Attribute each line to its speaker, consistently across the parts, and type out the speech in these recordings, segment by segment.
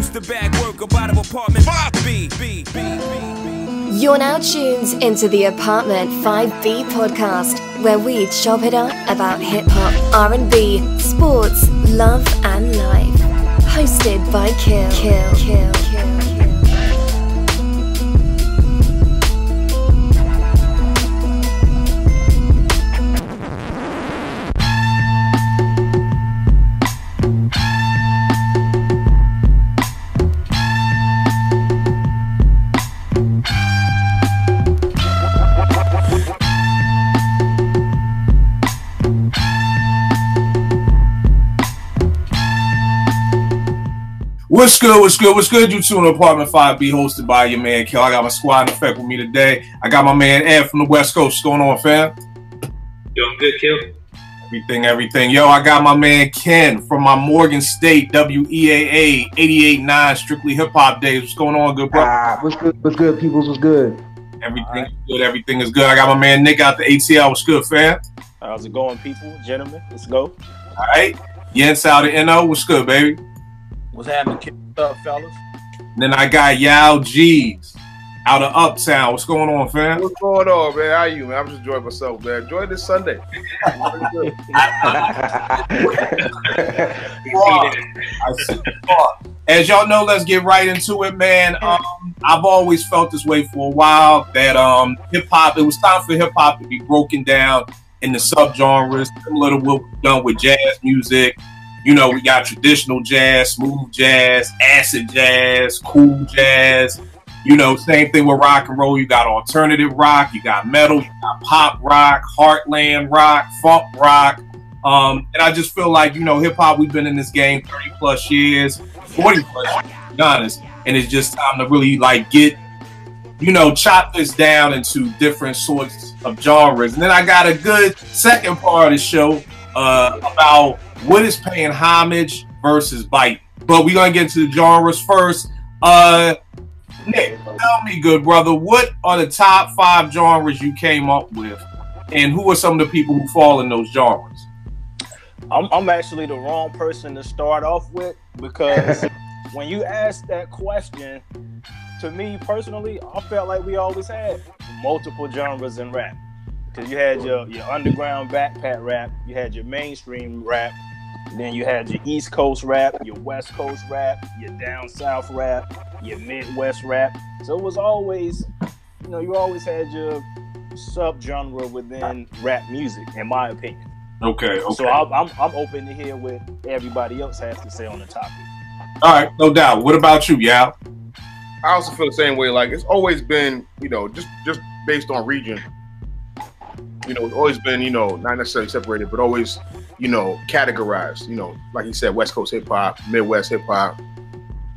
Speaker 1: Used to bag work about an apartment 5B.
Speaker 2: You're now tuned into the Apartment 5B podcast, where we chop it up about hip-hop, R&B, sports, love and life. Hosted by Kill.
Speaker 3: What's good? You two in Apartment 5B, hosted by your man Kill. I got my squad in effect with me today. I got my man Ed from the West Coast. What's going on, fam?
Speaker 4: Yo, I'm good, Kill.
Speaker 3: Everything. Yo, I got my man Ken from my Morgan State WEAA 88.9 Strictly Hip Hop Days. What's going on, good bro?
Speaker 5: What's good, peoples? What's good?
Speaker 3: Everything is good. I got my man Nick out the ATL. What's good, fam?
Speaker 6: How's it going, people? Gentlemen, let's go.
Speaker 3: All right. Jens out of NO. What's good, baby?
Speaker 6: What's happening? What's up, fellas?
Speaker 3: Then I got Yao G's out of Uptown. What's going on, fam?
Speaker 7: What's going on, man? How you, man? I'm just enjoying myself, man. Enjoy this Sunday.
Speaker 3: As y'all know, let's get right into it, man. I've always felt this way for a while, that hip-hop, it was time for hip-hop to be broken down into subgenres, similar to what we've done with jazz music. You know, we got traditional jazz, smooth jazz, acid jazz, cool jazz. You know, same thing with rock and roll. You got alternative rock, you got metal, you got pop rock, heartland rock, funk rock. And I just feel like, you know, hip hop, we've been in this game 30 plus years, 40 plus years, to be honest. And it's just time to really like get, you know, chop this down into different sorts of genres. And then I got a good second part of the show about what is paying homage versus bite. But we're going to get into the genres first. Nick, tell me, good brother, what are the top 5 genres you came up with? And who are some of the people who fall in those genres?
Speaker 6: I'm actually the wrong person to start off with, because when you ask that question, to me personally, I felt like we always had multiple genres in rap. Because you had your underground backpack rap, you had your mainstream rap, then you had your East Coast rap, your West Coast rap, your down South rap, your Midwest rap. So it was always, you know, you always had your subgenre within rap music, in my opinion.
Speaker 3: Okay.
Speaker 6: So I'm open to hear what everybody else has to say on the topic.
Speaker 3: All right, no doubt. What about you, Yao?
Speaker 7: I also feel the same way. Like, it's always been, you know, just based on region. You know, it's always been, you know, not necessarily separated, but always, you know, categorized. You know, like you said, West Coast hip hop, Midwest hip hop,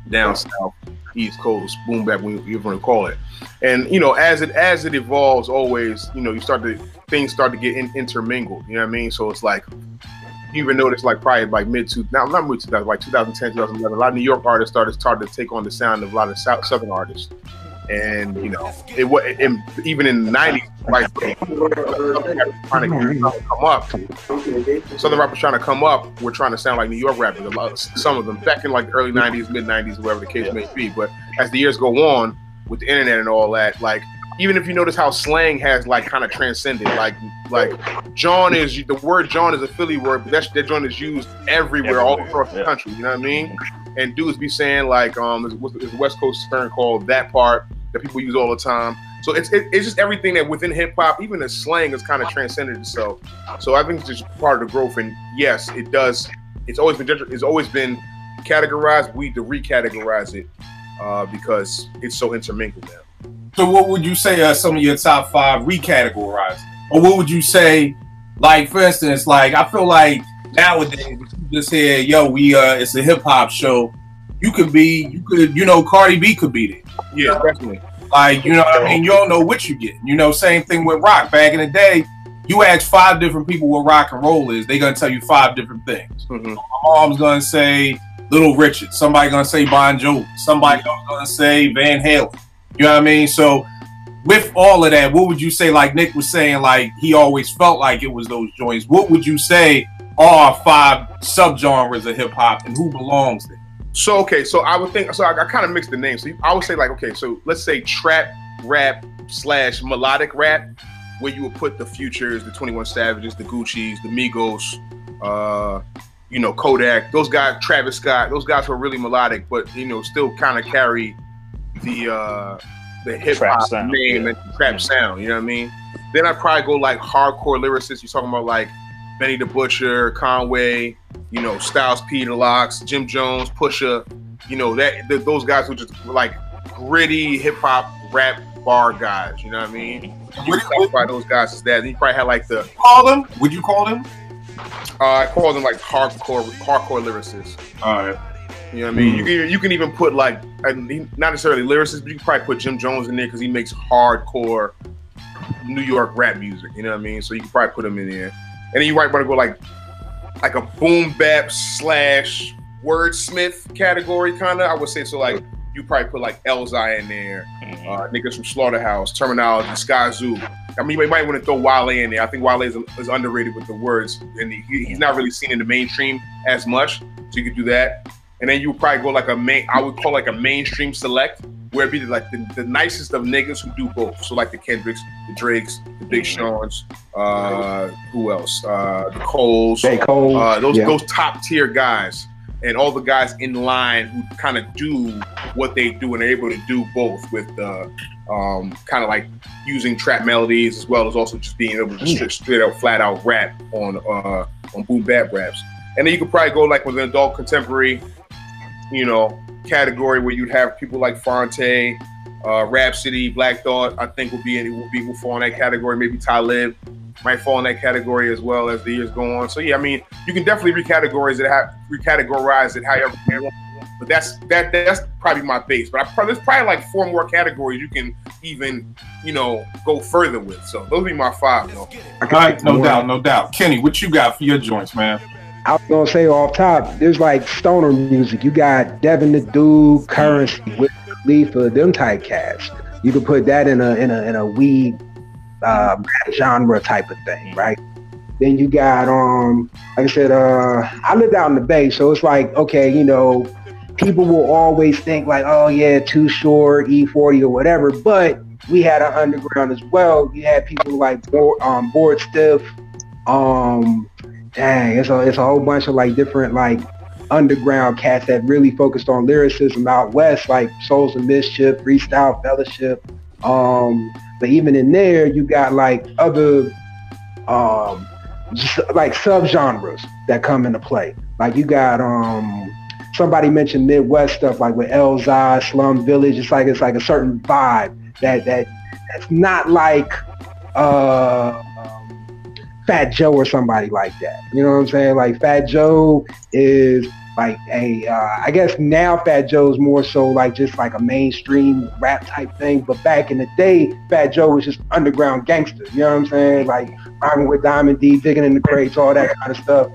Speaker 7: down South, East Coast, boom bap, whatever you want to call it. And you know, as it evolves, always, you know, things start to get intermingled. You know what I mean? So it's like, you even notice, like probably like like 2010, 2011, a lot of New York artists started to take on the sound of a lot of Southern artists. And you know, even in the 90s, like Southern rappers trying to come up, were trying to sound like New York rappers. Some of them back in like the early 90s, mid 90s, whatever the case may be. But as the years go on, with the internet and all that, like, even if you notice how slang has like kind of transcended, like John is, the word John is a Philly word, but that John is used everywhere all across the country. You know what I mean? And dudes be saying like, there's a West Coast term called that part that people use all the time. So it's just everything that within hip hop, even the slang, has kind of transcended itself. So I think it's just part of the growth. And yes, it does. It's always been categorized. We need to recategorize it because it's so intermingled now.
Speaker 3: So what would you say are some of your top 5 recategorized? Or what would you say, like, for instance, like, I feel like nowadays, if you just hear, yo, it's a hip hop show, you could, you know, Cardi B could be there.
Speaker 7: Yeah, definitely.
Speaker 3: Like, you know what I mean? You don't know what you get. You know, same thing with rock. Back in the day, you ask 5 different people what rock and roll is, they're going to tell you 5 different things. Mm-hmm. My mom's going to say Little Richard. Somebody going to say Bon Jovi. Somebody going to say Van Halen. You know what I mean? So with all of that, what would you say, like Nick was saying, like he always felt like it was those joints. What would you say are 5 subgenres of hip hop and who belongs there?
Speaker 7: So okay, so I would think so. I kind of mixed the names. So I would say like, okay, so let's say trap rap / melodic rap, where you would put the Futures, the 21 Savages, the Gucci's, the Migos, you know, Kodak. Those guys, Travis Scott. Those guys were really melodic, but you know, still kind of carry the hip hop name and trap sound. You know what I mean? Then I'd probably go like hardcore lyricists. You're talking about like Benny the Butcher, Conway, you know, Styles P, The Lox, Jim Jones, Pusha, you know, those guys who just like gritty hip hop rap bar guys, you know what I mean? You classify those guys as that. Then you probably had like the
Speaker 3: Would you call them?
Speaker 7: I call them like hardcore lyricists.
Speaker 3: All right.
Speaker 7: You know what I mean? You can even put like not necessarily lyricists, but you can probably put Jim Jones in there because he makes hardcore New York rap music. You know what I mean? So you can probably put him in there. And then you might want to go like a boom bap / wordsmith category, kind of. I would say so. Like you probably put like Elzai in there, niggas from Slaughterhouse, Terminology, Skyzoo. I mean, you might want to throw Wale in there. I think Wale is underrated with the words, and he's not really seen in the mainstream as much. So you could do that. And then you would probably go like I would call like a mainstream select, where it'd be like the nicest of niggas who do both. So like the Kendricks, the Drakes, the Big Sean's, who else? The Coles, those top tier guys, and all the guys in line who kind of do what they do and are able to do both with kind of like using trap melodies as well as also just being able to straight out flat out rap on boom bap raps. And then you could probably go like with an adult contemporary, you know, category where you'd have people like Fonte, Rhapsody, Black Thought. I think will fall in that category. Maybe Talib might fall in that category as well as the years go on. So yeah, I mean, you can definitely recategorize it however you want. But that's probably my base. But there's probably like 4 more categories you can even, you know, go further with. So those would be my 5 though.
Speaker 3: All right, no doubt. Kenny, what you got for your joints, man?
Speaker 5: I was gonna say off top, there's like stoner music. You got Devin the Dude, Currency, with Khalifa, them type cats. You could put that in a weed genre type of thing, right? Then you got like I said, I lived out in the Bay, so it's like, okay, you know, people will always think like, oh yeah, Too Short, E40 or whatever, but we had an underground as well. You had people like Board Stiff, dang, it's a whole bunch of like different like underground cats that really focused on lyricism out west, like Souls of Mischief, Freestyle Fellowship. But even in there, you got like other just like subgenres that come into play. Like you got somebody mentioned Midwest stuff like with Elzai, Slum Village. It's like a certain vibe that's not like Fat Joe or somebody like that. You know what I'm saying? Like Fat Joe is like I guess now Fat Joe's more so like just like a mainstream rap type thing. But back in the day, Fat Joe was just underground gangster. You know what I'm saying? Like rhyming with Diamond D, digging in the crates, all that kind of stuff.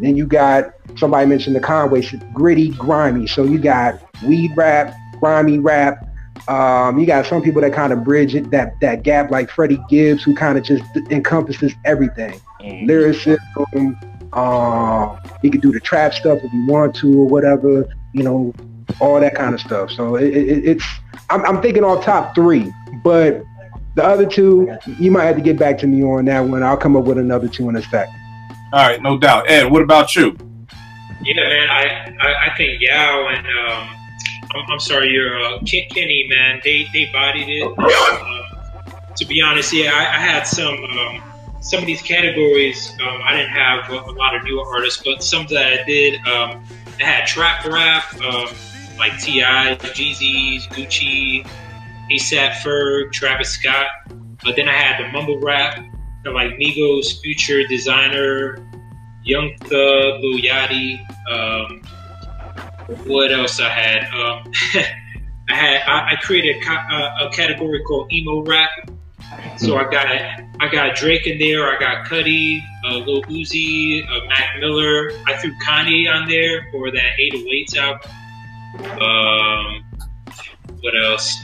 Speaker 5: Then you got, somebody mentioned the Conway shit, gritty, grimy. So you got weed rap, grimy rap. You got some people that kind of bridge it, that gap, like Freddie Gibbs, who kind of just encompasses everything. Lyricism, you can do the trap stuff if you want to or whatever, you know, all that kind of stuff. So I'm thinking off top 3, but the other 2, you might have to get back to me on that one. I'll come up with another 2 in a sec.
Speaker 3: All right, no doubt. Ed, what about you?
Speaker 4: Yeah, man, I think Yao and I'm sorry, you're Kenny, man. They bodied it. To be honest, yeah, I had some of these categories. I didn't have a lot of newer artists, but some that I did. I had trap rap, like T.I., Jeezy's, Gucci, ASAP Ferg, Travis Scott. But then I had the mumble rap, like Migos, Future, Designer, Young Thug, Lil Yachty. What else I had? I created a category called emo rap. So I got Drake in there. I got Cudi, Lil Uzi, Mac Miller. I threw Kanye on there for that 808s album. What else?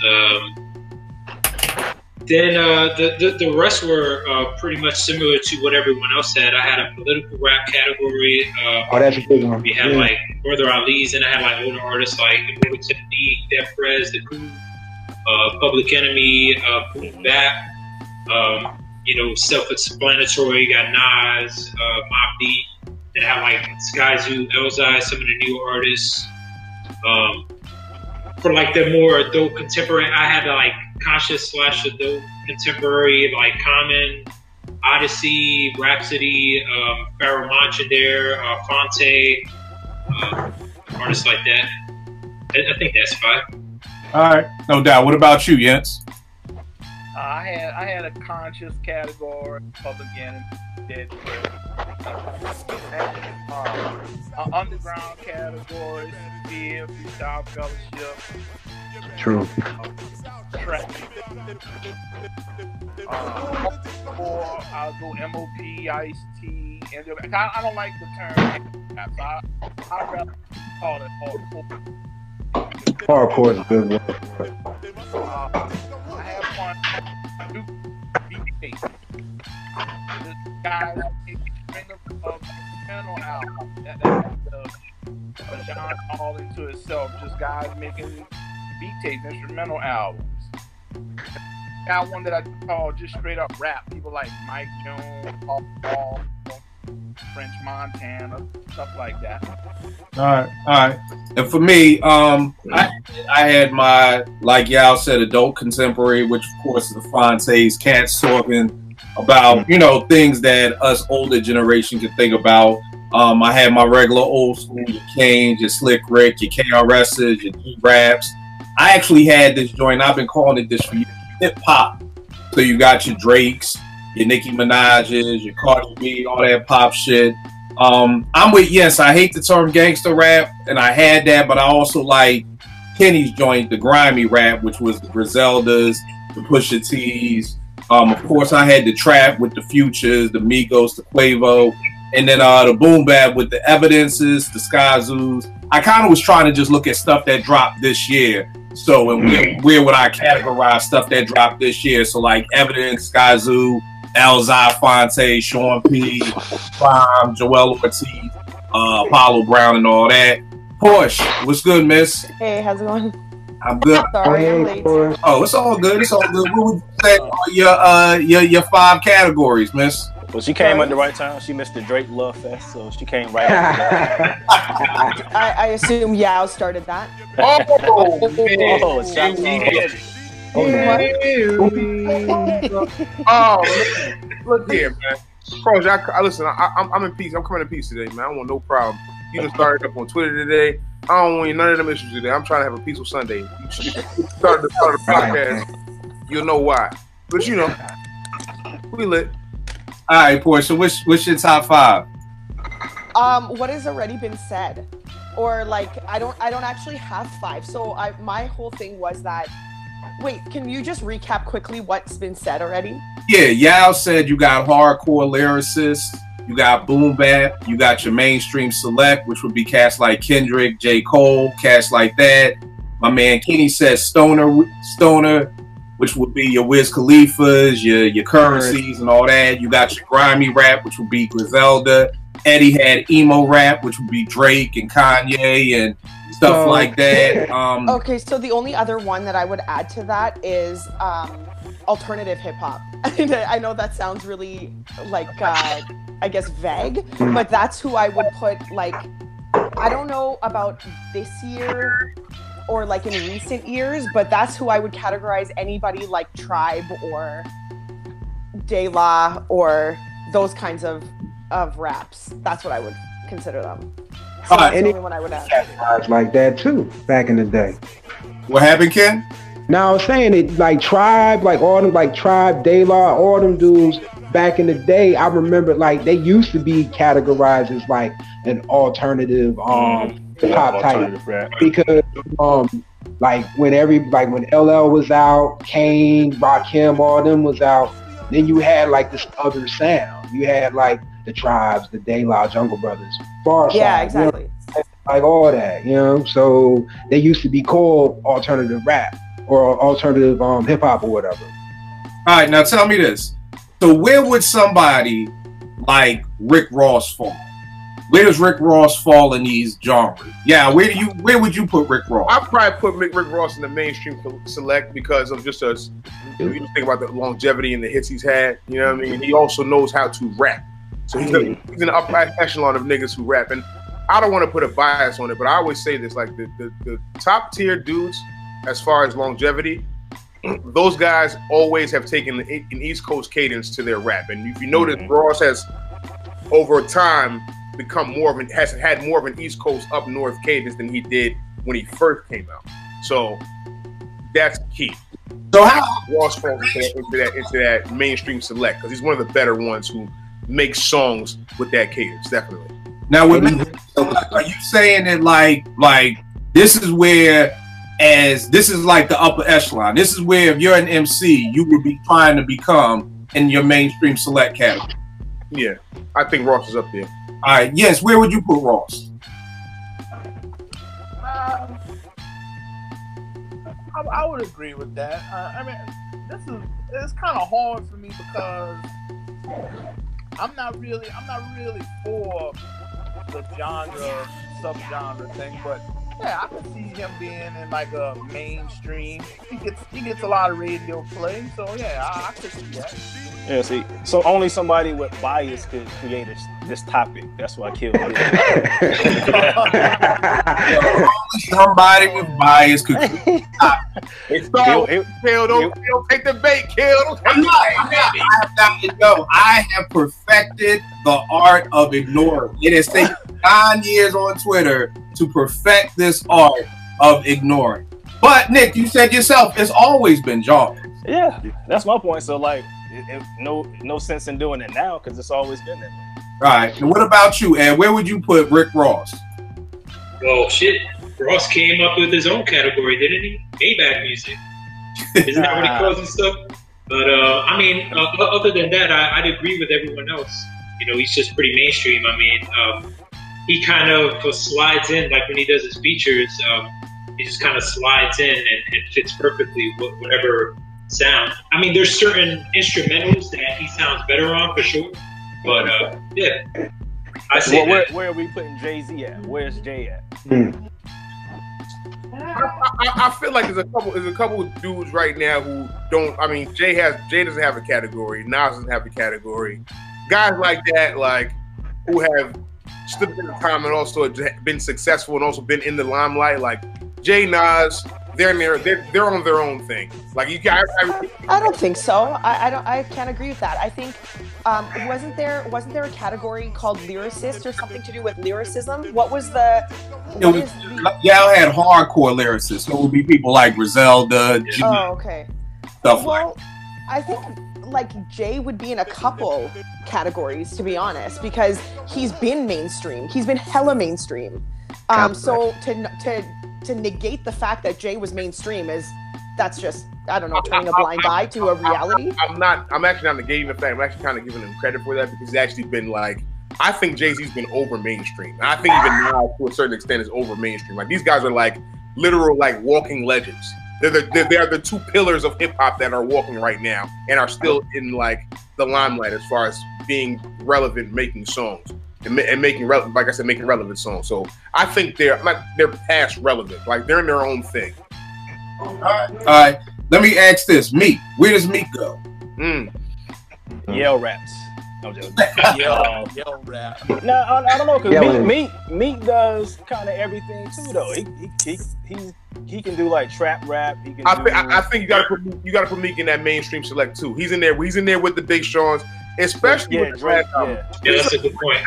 Speaker 4: Then the rest were pretty much similar to what everyone else had. I had a political rap category.
Speaker 5: That's a good one.
Speaker 4: We had like Brother Ali's, and I had like older artists like Immortal Technique, Def Prez, The Coup, Public Enemy, Boom Bap. Self-explanatory. You got Nas, Mobb Deep. Then I had like Sky Zoo, Elzai, some of the new artists. For like the more adult contemporary, I had like conscious / adult contemporary, like Common, Odyssey, Rhapsody, Pharoah Monch in there, Fonte, artists like that. I think that's 5.
Speaker 3: All right, no doubt. What about you, Jens?
Speaker 8: I had a conscious category, Public Enemy, Dead an underground category, Fear, Freestyle Fellowship.
Speaker 5: True.
Speaker 8: Track. Or I'll go MOP, Ice-T, and I don't like the term rap, so I'd rather call it hardcore.
Speaker 5: Hardcore is a good one.
Speaker 8: I have one. This guy mental album. That's a genre all into itself. Just guys making beat tapes, instrumental albums. Got one that I call just straight up rap. People like Mike Jones, Paul, French Montana, stuff like that. All
Speaker 3: right. And for me, I had my, like y'all said, adult contemporary, which of course is the Fontes, Cats talking about, things that us older generation can think about. I had my regular old school, your Kanes, your Slick Rick, your KRS's, your G-Raps. I actually had this joint, I've been calling it this for years, hip-hop. So you got your Drakes, your Nicki Minaj's, your Cardi B, all that pop shit. I'm with, yes, I hate the term gangster rap, and I had that, but I also like Kenny's joint, the grimy rap, which was the Griseldas, the Pusha T's. Of course, I had the trap with the Futures, the Migos, the Quavo, and then the boom bap with the Evidences, the Sky Zoos. I kind of was trying to just look at stuff that dropped this year. So, and where would I categorize stuff that dropped this year? So, like Evidence, Sky Zoo, Elzai, Fonte, Sean P, Prime, Joel Ortiz, Apollo Brown, and all that. Porsche, what's good, miss?
Speaker 9: Hey, how's it going?
Speaker 3: I'm good.
Speaker 9: Sorry, I'm late.
Speaker 3: Oh, it's all good. It's all good. What would you say are your 5 categories, miss?
Speaker 6: Well, she came at the right time. She missed the Drake Love Fest, so she came right after that.
Speaker 9: I assume Yao started that.
Speaker 7: Look here, man. Coach, listen. I'm in peace. I'm coming in peace today, man. I don't want no problem. You just started up on Twitter today. I don't want none of them issues today. I'm trying to have a peaceful Sunday. You started the podcast. You'll know why. But we lit.
Speaker 3: All right, Portia. What's your top 5?
Speaker 9: What has already been said, or like I don't actually have 5. So my whole thing was that. Wait, can you just recap quickly what's been said already?
Speaker 3: Yeah, Yao said you got hardcore lyricists, you got boom bap, you got your mainstream select, which would be cats like Kendrick, J. Cole, cats like that. My man Kenny says stoner, which would be your Wiz Khalifa's, your Currencies and all that. You got your grimy rap, which would be Griselda. Eddie had emo rap, which would be Drake and Kanye and stuff like that.
Speaker 9: Okay, so the only other one that I would add to that is alternative hip hop. I know that sounds really like I guess vague, but that's who I would put. Like, I don't know about this year or like in recent years, but that's who I would categorize anybody like Tribe or De La or those kinds of raps. That's what I would consider them. So that's the only one I would add.
Speaker 5: Like that too, back in the day.
Speaker 3: What happened, Ken?
Speaker 5: Now I was saying it like Tribe, like all them, like Tribe, De La, all them dudes back in the day. I remember like they used to be categorized as like an alternative hip hop type rap. Because like when LL was out, Kane, Rakim, all them was out, then you had like this other sound. You had like the Tribes, the De La, Jungle Brothers, Far Side,
Speaker 9: yeah, exactly.
Speaker 5: Like all that, So they used to be called alternative rap or alternative hip hop or whatever.
Speaker 3: All All right, now tell me this. So where would somebody like Rick Ross fall? Where does Rick Ross fall in these genres? Yeah, where would you put Rick Ross?
Speaker 7: I'd probably put Rick Ross in the mainstream select because of just us. You just think about the longevity and the hits he's had. You know what I mean? He also knows how to rap. So he's in the upper echelon of niggas who rap. And I don't want to put a bias on it, but I always say this: like the top tier dudes, as far as longevity, those guys always have taken an East Coast cadence to their rap. And if you notice, Ross has over time become has had more of an East Coast up north cadence than he did when he first came out. So that's key.
Speaker 3: So how
Speaker 7: Ross falls into that mainstream select because he's one of the better ones who makes songs with that cadence, definitely.
Speaker 3: Now, are you saying that like this is where, as this is like the upper echelon? This is where if you're an MC, you would be trying to become in your mainstream select category.
Speaker 7: Yeah, I think Ross is up there.
Speaker 3: All right, yes. Where would you put Ross?
Speaker 8: I would agree with that. I mean, it's kind of hard for me because I'm not really for the genre subgenre thing, but yeah, I can see him being in like a mainstream. He gets a lot of radio play, so yeah, I could see that.
Speaker 6: Yeah, see, so only somebody with bias could create this topic. That's why I killed it.
Speaker 3: Somebody with bias could.
Speaker 7: Kill, don't take the bait, Kill.
Speaker 3: I have perfected the art of ignoring. It has taken 9 years on Twitter to perfect this art of ignoring. But Nick, you said yourself, it's always been genres.
Speaker 6: Yeah, that's my point. So like, no sense in doing it now because it's always been that way.
Speaker 3: Right. And what about you, Ed? Where would you put Rick Ross?
Speaker 4: Oh shit, Ross came up with his own category, didn't he? Maybach music. Isn't that what he calls himself? But I mean, other than that, I'd agree with everyone else. You know, he's just pretty mainstream. I mean, he kind of slides in, like when he does his features, he just kind of slides in and fits perfectly whatever sound. I mean, there's certain instrumentals that he sounds better on for sure. But yeah, I see.
Speaker 6: Well, where are we putting Jay-Z at? Where's Jay at?
Speaker 7: I feel like there's a couple of dudes right now who don't. I mean, Jay doesn't have a category. Nas doesn't have a category. Guys like that, like who have stood the time and also been successful and also been in the limelight, like Jay, Nas. They're on their own thing. Like you guys,
Speaker 9: I don't think so. I can't agree with that. I think wasn't there a category called lyricist or something to do with lyricism? What was the?
Speaker 3: Y'all had hardcore lyricists. So it would be people like Griselda.
Speaker 9: Oh, okay.
Speaker 3: Stuff
Speaker 9: well, I think like Jay would be in a couple categories, to be honest, because he's been mainstream. He's been hella mainstream. So to negate the fact that Jay was mainstream that's just, I don't know, turning a blind eye to a reality.
Speaker 7: I'm actually not negating the fact. I'm actually kind of giving him credit for that because he's actually been like, I think Jay-Z's been over mainstream. I think even now, to a certain extent, is over mainstream. Like these guys are like literal like walking legends. They are the two pillars of hip hop that are walking right now and are still in like the limelight as far as being relevant, making songs. And making relevant, like I said, making relevant songs. So I think they're past relevant. Like they're in their own thing.
Speaker 3: All right. Let me ask this: Meek. Where does Meek go?
Speaker 6: Yell raps. I'm joking.
Speaker 8: Yell rap.
Speaker 6: No, I don't know because Meek does kind of everything too, though. He can do like trap rap.
Speaker 7: I think you gotta put Meek in that mainstream select too. He's in there. He's in there with the Big Sean's. Especially with the last album.
Speaker 4: Yeah, that's a good point.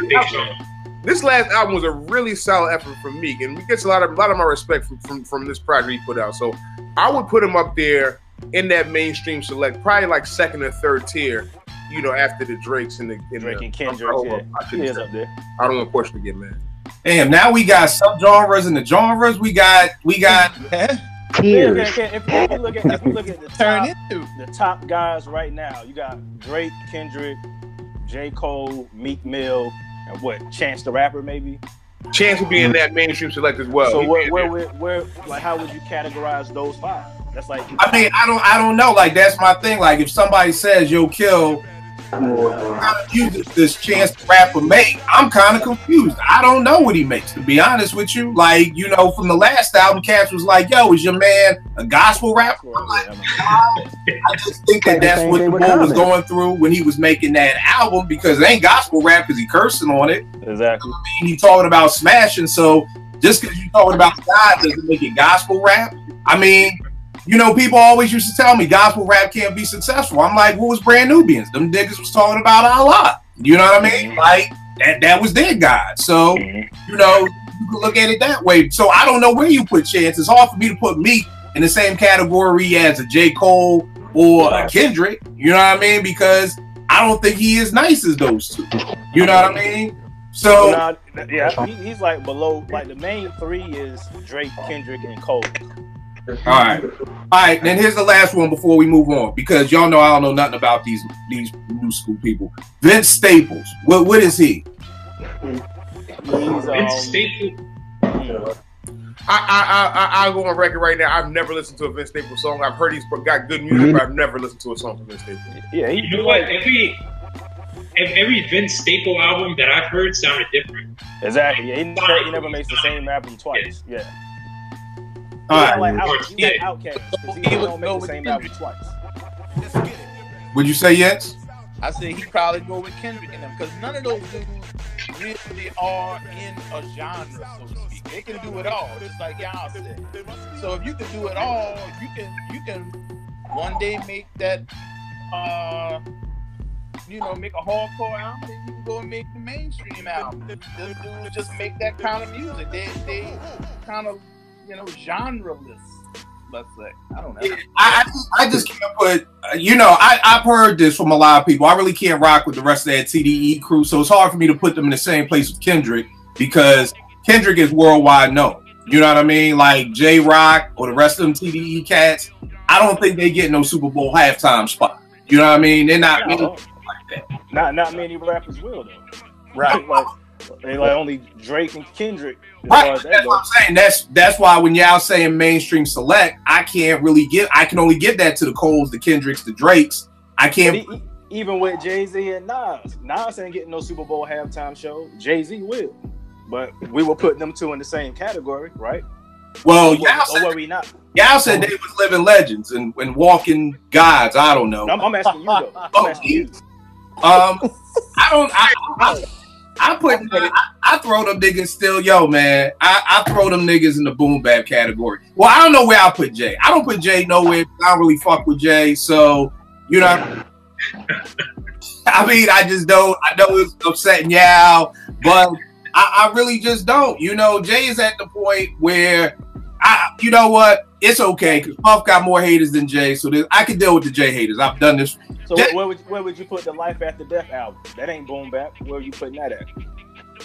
Speaker 7: This last album was a really solid effort from Meek, and he gets a lot of my respect from this project he put out. So I would put him up there in that mainstream select, probably like second or third tier. You know, after the Drakes and
Speaker 6: Drake and Kendrick. He is up there.
Speaker 7: I don't want to question again, man.
Speaker 3: Damn, now we got subgenres in the genres. We got.
Speaker 6: If you look at the top guys right now, you got Drake, Kendrick, J. Cole, Meek Mill, and what? Chance the Rapper, maybe.
Speaker 7: Chance would be in that mainstream select as well.
Speaker 6: So where, like, how would you categorize those five? That's like,
Speaker 3: I mean, I don't know. Like, that's my thing. Like, if somebody says Yo Kill uses this chance to rap or make, I'm kind of confused. I don't know what he makes, to be honest with you. Like, you know, from the last album, Cass was like, "Yo, is your man a gospel rapper?" I'm like, I just think that's what the boy was going through when he was making that album, because it ain't gospel rap because he cursing on it.
Speaker 6: Exactly.
Speaker 3: I mean, he talking about smashing. So just because you talking about God doesn't make it gospel rap. I mean, you know, people always used to tell me gospel rap can't be successful. I'm like, what was Brand Nubians? Them niggas was talking about Allah. You know what I mean? Like, that was their God. So, you know, you can look at it that way. So I don't know where you put Chance. It's hard for me to put Meek in the same category as a J. Cole or a Kendrick. You know what I mean? Because I don't think he is nice as those two. You know what I mean? So
Speaker 6: yeah, he's like below. Like the main three is Drake, Kendrick, and Cole.
Speaker 3: All right. Then here's the last one before we move on, because y'all know I don't know nothing about these new school people. Vince Staples. What is he?
Speaker 4: Vince Staples.
Speaker 7: I go on record right now. I've never listened to a Vince Staples song. I've heard he's got good music, but I've never listened to a song from Vince Staples.
Speaker 6: Yeah,
Speaker 4: you know what? Every Vince Staple album that I've heard sounded different.
Speaker 6: Exactly. Yeah, he never makes the same album twice. Yeah.
Speaker 3: All right.
Speaker 6: Like Outkast, because he don't make the same album twice.
Speaker 3: Would you say yes?
Speaker 8: I say he probably go with Kendrick and them, because none of those dudes really are in a genre, so to speak. They can do it all, just like y'all said. So if you can do it all, you can one day make that make a hardcore album, then you can go and make the mainstream album. Those dudes just make that kind of music. They kind of, genreless, let's say. I don't know.
Speaker 3: I just can't put, I've heard this from a lot of people. I really can't rock with the rest of that TDE crew, so it's hard for me to put them in the same place with Kendrick, because Kendrick is worldwide known. You know what I mean? Like J-Rock or the rest of them TDE cats, I don't think they get no Super Bowl halftime spot. You know what I mean? They're not really like that.
Speaker 6: Not many rappers will, though. Right. Like only Drake and Kendrick.
Speaker 3: Right. That's what I'm saying. That's why when y'all saying mainstream select, I can only give that to the Coles, the Kendricks, the Drakes. I can't.
Speaker 6: Even with Jay-Z and Nas ain't getting no Super Bowl halftime show. Jay-Z will. But we were putting them two in the same category, right?
Speaker 3: Well,
Speaker 6: or were we not?
Speaker 3: Y'all said they was living legends and walking gods. I don't know.
Speaker 6: I'm asking you though. I'm asking you.
Speaker 3: I throw them niggas still, man. I throw them niggas in the boom bap category. Well, I don't know where I put Jay. I don't put Jay nowhere. I don't really fuck with Jay, so I mean, I just don't. I know it's upsetting y'all, but I really just don't. Jay is at the point where you know what? It's okay, because Puff got more haters than Jay, so I can deal with the Jay haters. I've done this.
Speaker 6: So where would you put the Life After Death album? That ain't boom bap. Where are you putting that at?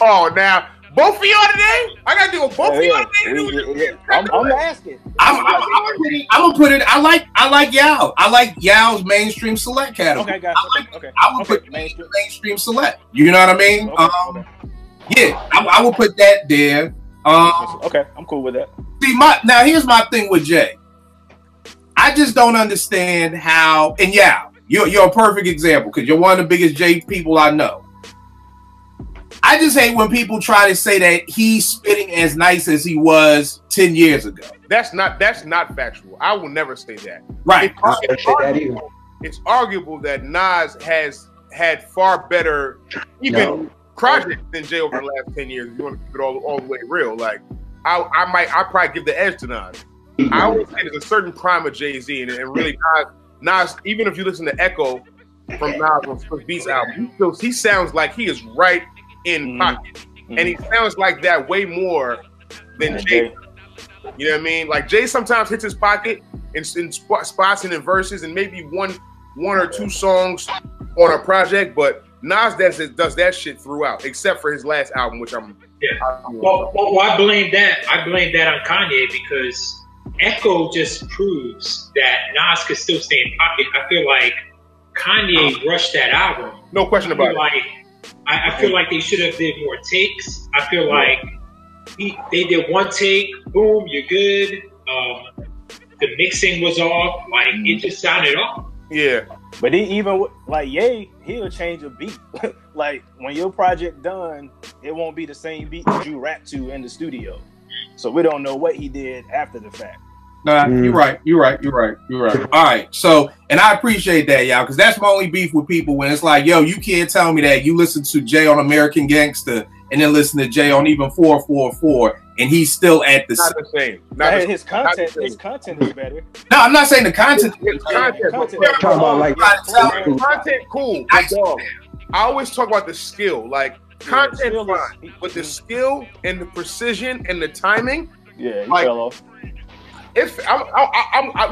Speaker 7: Oh, now both of y'all today? I gotta do a both of y'all today.
Speaker 6: I'm asking.
Speaker 3: I'm gonna put it. I like Yao. I like Yao's mainstream select category.
Speaker 6: Okay, gotcha.
Speaker 3: I would put mainstream select. You know what I mean?
Speaker 6: Okay.
Speaker 3: Yeah, I would put that there.
Speaker 6: Okay, I'm cool with that.
Speaker 3: See, now here's my thing with Jay. I just don't understand how. And Yao, you're a perfect example, because you're one of the biggest Jay people I know. I just hate when people try to say that he's spitting as nice as he was 10 years ago.
Speaker 7: That's not factual. I will never say that.
Speaker 3: Right.
Speaker 7: It's arguable that Nas has had far better projects than Jay over the last 10 years. If you want to keep it all the way real, like I probably give the edge to Nas. I would say there's a certain prime of Jay-Z, and really Nas, even if you listen to Echo from Nas on Swiss Beats album, he sounds like he is right in pocket, and he sounds like that way more than Jay. You know what I mean? Like Jay sometimes hits his pocket in spots and in verses, and maybe one or two songs on a project, but Nas does that shit throughout, except for his last album, which
Speaker 4: Well, I blame that. I blame that on Kanye, because Echo just proves that Nas could still stay in pocket. I feel like Kanye rushed that album.
Speaker 7: No question about it.
Speaker 4: I feel like they should have did more takes. I feel like they did one take, boom, you're good. the mixing was off. Like it just sounded off.
Speaker 7: Yeah.
Speaker 6: But he even like Ye, he'll change a beat. Like when your project done, it won't be the same beat that you rap to in the studio. So we don't know what he did after the fact.
Speaker 3: No, you're right. All right. So, and I appreciate that, y'all, because that's my only beef with people when it's like, yo, you can't tell me that you listen to Jay on American Gangster and then listen to Jay on even 444, and he's still at the
Speaker 7: Not the same. Not the
Speaker 6: His content is better.
Speaker 3: No, I'm not saying the content.
Speaker 7: His content.
Speaker 6: Content.
Speaker 5: Talking about like
Speaker 7: Content, cool. But dog, I always talk about the skill. Like content,
Speaker 6: skill
Speaker 7: fine, but the skill and the precision and the timing.
Speaker 6: Yeah, he
Speaker 7: like,
Speaker 6: fell off.
Speaker 7: If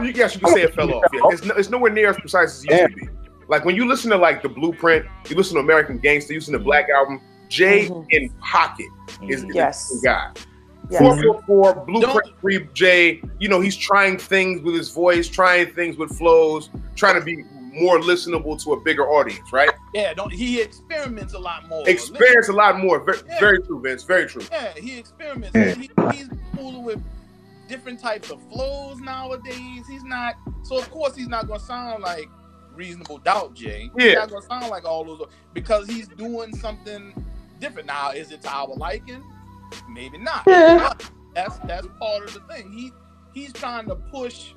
Speaker 7: you guess you can say it fell off. Yeah, it's nowhere near as precise as it used to be. Like when you listen to like the Blueprint, you listen to American Gangster, you listen to Black Album. Jay in pocket is the guy.
Speaker 9: Yes.
Speaker 7: 444 Blueprint 3 Jay. You know he's trying things with his voice, trying things with flows, trying to be more listenable to a bigger audience, right?
Speaker 8: Yeah, he experiments a lot more.
Speaker 7: Experience a lot more. Very true, Vince. Very true.
Speaker 8: Yeah, he experiments. He's fooling with different types of flows nowadays. He's not, so of course he's not gonna sound like Reasonable Doubt Jay. He's not gonna sound like all those because he's doing something different. Now, is it to our liking? Maybe not. But that's part of the thing. He's trying to push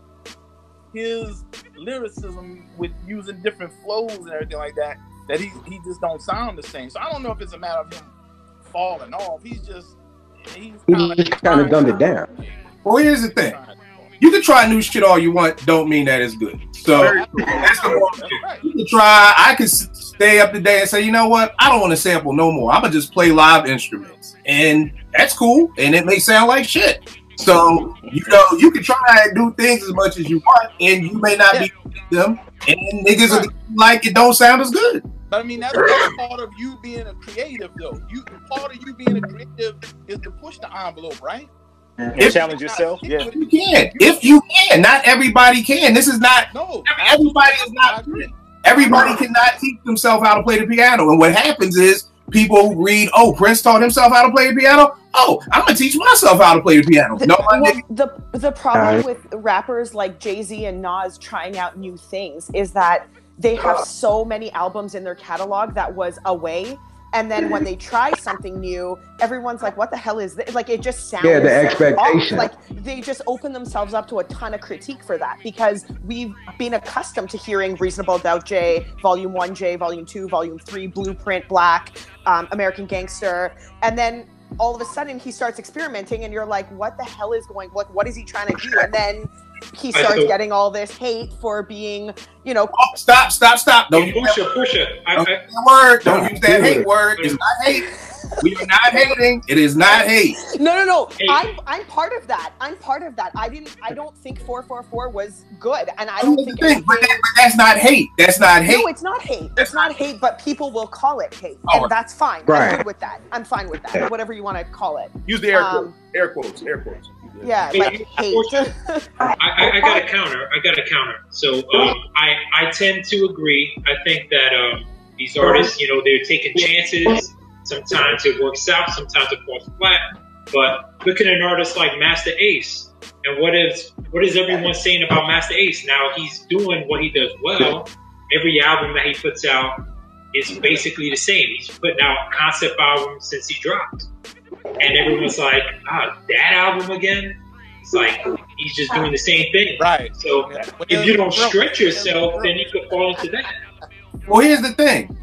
Speaker 8: his lyricism with using different flows and everything like that. That he just don't sound the same. So I don't know if it's a matter of him falling off. He's kind of
Speaker 5: dumbed it down.
Speaker 3: Well, here's the thing. You can try new shit all you want, don't mean that it's good. So that's the one. You can try, I can stay up to date and say, you know what, I don't want to sample no more. I'm gonna just play live instruments. And that's cool. And it may sound like shit. So, you know, you can try and do things as much as you want, and you may not be them. And niggas are like it don't sound as good.
Speaker 8: But I mean, that's part of you being a creative, though. Part of you being a creative is to push the envelope, right?
Speaker 6: And challenge yourself. Yeah,
Speaker 3: you can. If you can, not everybody can. This is not. No, everybody is not. Everybody cannot teach themselves how to play the piano. And what happens is people read, "Oh, Prince taught himself how to play the piano. Oh, I'm gonna teach myself how to play the piano."
Speaker 9: The problem with rappers like Jay-Z and Nas trying out new things is that they have so many albums in their catalog that was away. And then when they try something new, everyone's like, what the hell is this? Like, it just sounds
Speaker 5: the expectation.
Speaker 9: off. Like, they just open themselves up to a ton of critique for that because we've been accustomed to hearing Reasonable Doubt Jay, Volume 1 Jay, Volume 2, Volume 3, Blueprint, Black, American Gangster. And then all of a sudden he starts experimenting and you're like, what the hell is going, like, what is he trying to do? And then he starts getting all this hate for being, you know.
Speaker 3: Oh, stop. Don't use that word. Don't use that hate word. It's not hate. We are not hating. It is not hate.
Speaker 9: No. I'm part of that. I don't think 444 was good, and I don't think.
Speaker 3: But that's not hate. That's not hate.
Speaker 9: No, it's not hate. It's not hate, but people will call it hate, and that's fine.
Speaker 5: Right.
Speaker 9: I'm good with that. I'm fine with that. Whatever you want to call it.
Speaker 7: Use the air quotes.
Speaker 9: Yeah, like hate.
Speaker 4: I got a counter. So I tend to agree. I think that these artists, you know, they're taking chances. Sometimes it works out, sometimes it falls flat. But look at an artist like Master Ace. And what is everyone saying about Master Ace? Now he's doing what he does well. Every album that he puts out is basically the same. He's putting out concept albums since he dropped. And everyone's like, that album again? It's like he's just doing the same thing.
Speaker 8: Right.
Speaker 4: So if you don't stretch yourself, then you could fall into that.
Speaker 3: Well, here's the thing.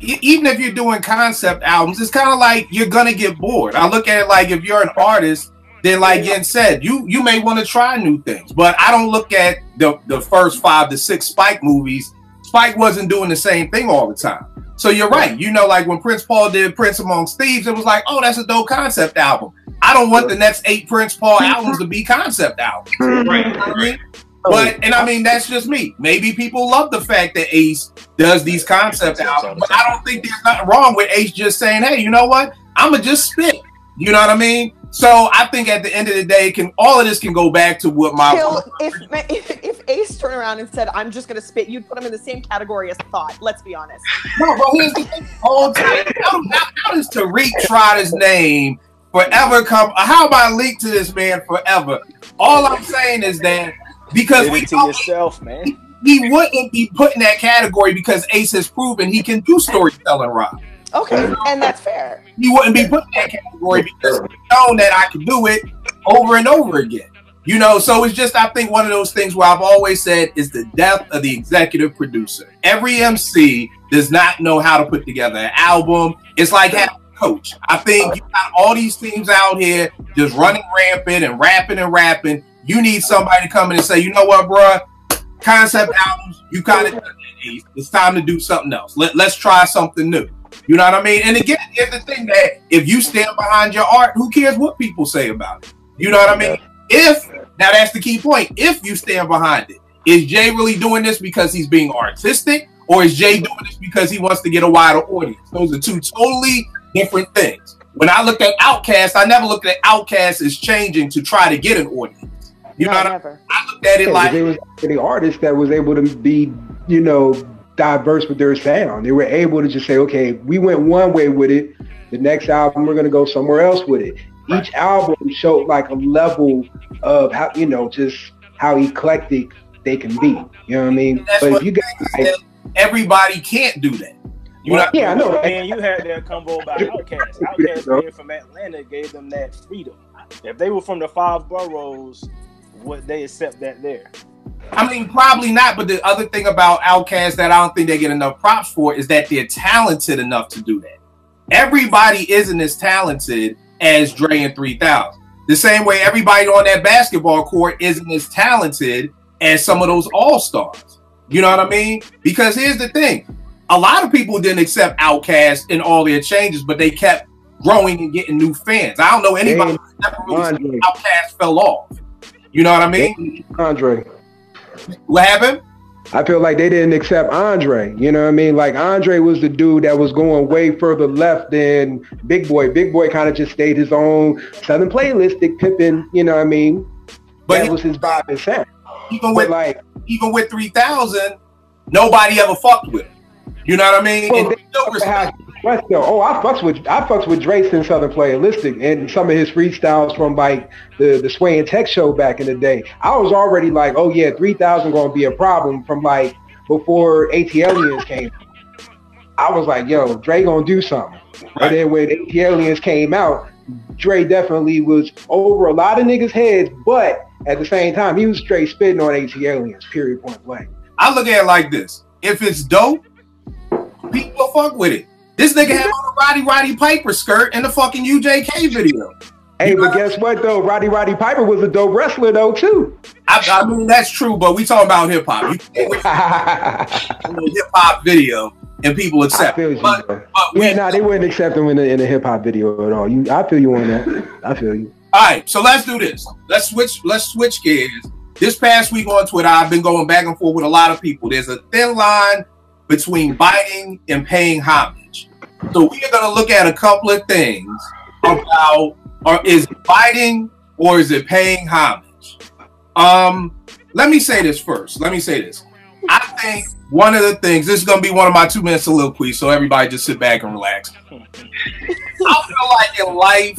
Speaker 3: Even if you're doing concept albums, it's kind of like you're gonna get bored. I look at it like if you're an artist, then like Yen said, you may want to try new things. But I don't look at the first 5 to 6 Spike movies. Spike wasn't doing the same thing all the time. So you're right. You know, like when Prince Paul did Prince Amongst Thieves, it was like, oh, that's a dope concept album. I don't want the next 8 Prince Paul albums to be concept albums. Right. You know what I mean? But, and I mean, that's just me. Maybe people love the fact that Ace does these concept albums, but I don't think there's nothing wrong with Ace just saying, hey, you know what? I'm going to just spit. You know what I mean? So I think at the end of the day, all of this can go back to what my...
Speaker 9: If Ace turned around and said, I'm just going to spit, you'd put him in the same category as Thought. Let's be honest.
Speaker 3: No, but here's the thing. How does Tariq Trotter's name forever come... How am I linked to this man forever? All I'm saying is that Because
Speaker 6: Give it to yourself, man.
Speaker 3: He wouldn't be put in that category because Ace has proven he can do storytelling rap.
Speaker 9: Okay, and that's fair.
Speaker 3: He wouldn't be put in that category because he's known that I can do it over and over again. You know, so it's just, I think, one of those things where I've always said is the death of the executive producer. Every MC does not know how to put together an album. It's like having a coach. I think you got all these teams out here just running rampant and rapping. You need somebody to come in and say, you know what, bruh? Concept albums, you kind of, it's time to do something else. Let's try something new. You know what I mean? And again, here's the thing that if you stand behind your art, who cares what people say about it? You know what I mean? Now that's the key point. If you stand behind it, is Jay really doing this because he's being artistic, or is Jay doing this because he wants to get a wider audience? Those are two totally different things. When I looked at Outkast, I never looked at Outkast as changing to try to get an audience. You know what I mean? I looked at it like
Speaker 5: it was the artist that was able to be, you know, diverse with their sound. They were able to just say, okay, we went one way with it. The next album, we're going to go somewhere else with it. Each album showed like a level of how, you know, just how eclectic they can be. You know what I mean?
Speaker 3: But if you guys, everybody can't do that.
Speaker 6: You know, yeah, I know. And you had that combo about Outkast. Outkast being from Atlanta gave them that freedom. If they were from the 5 boroughs, would they accept that there?
Speaker 3: I mean, probably not. But the other thing about Outkast that I don't think they get enough props for is that they're talented enough to do that. Everybody isn't as talented as Dre and 3000. The same way everybody on that basketball court isn't as talented as some of those all-stars. You know what I mean? Because here's the thing. A lot of people didn't accept Outkast in all their changes, but they kept growing and getting new fans. I don't know anybody who ever really said Outkast fell off. You know what I mean?
Speaker 5: Andre.
Speaker 3: What happened?
Speaker 5: I feel like they didn't accept Andre. You know what I mean? Like Andre was the dude that was going way further left than Big Boy. Big Boy kind of just stayed his own Southern playlistic Pippin. You know what I mean? But that was his vibe and sound.
Speaker 3: Even with 3000, nobody ever fucked with him. You know what I mean?
Speaker 5: Well, I fucks with Dre since Southern Playalistic and some of his freestyles from like the Sway and Tech show back in the day. I was already like, oh yeah, 3000 gonna be a problem from like before ATLiens came. I was like, yo, Dre gonna do something. Right. And then when ATLiens came out, Dre definitely was over a lot of niggas' heads, but at the same time, he was straight spitting on ATLiens, period, point blank.
Speaker 3: I look at it like this. If it's dope, people fuck with it. This nigga had on a Roddy Piper skirt in the fucking UJK video.
Speaker 5: Hey, but guess what though? Roddy Piper was a dope wrestler though too.
Speaker 3: I mean that's true, but we talking about hip hop. You can't hip hop video and people accept.
Speaker 5: They wouldn't accept him in a hip hop video at all. I feel you on that. I feel you.
Speaker 3: All right, so let's do this. Let's switch gears. This past week on Twitter, I've been going back and forth with a lot of people. There's a thin line between biting and paying homage. So we are going to look at a couple of things about, is it biting or is it paying homage? Let me say this first. I think one of the things, this is going to be one of my 2 minute soliloquies, so everybody just sit back and relax. I feel like in life,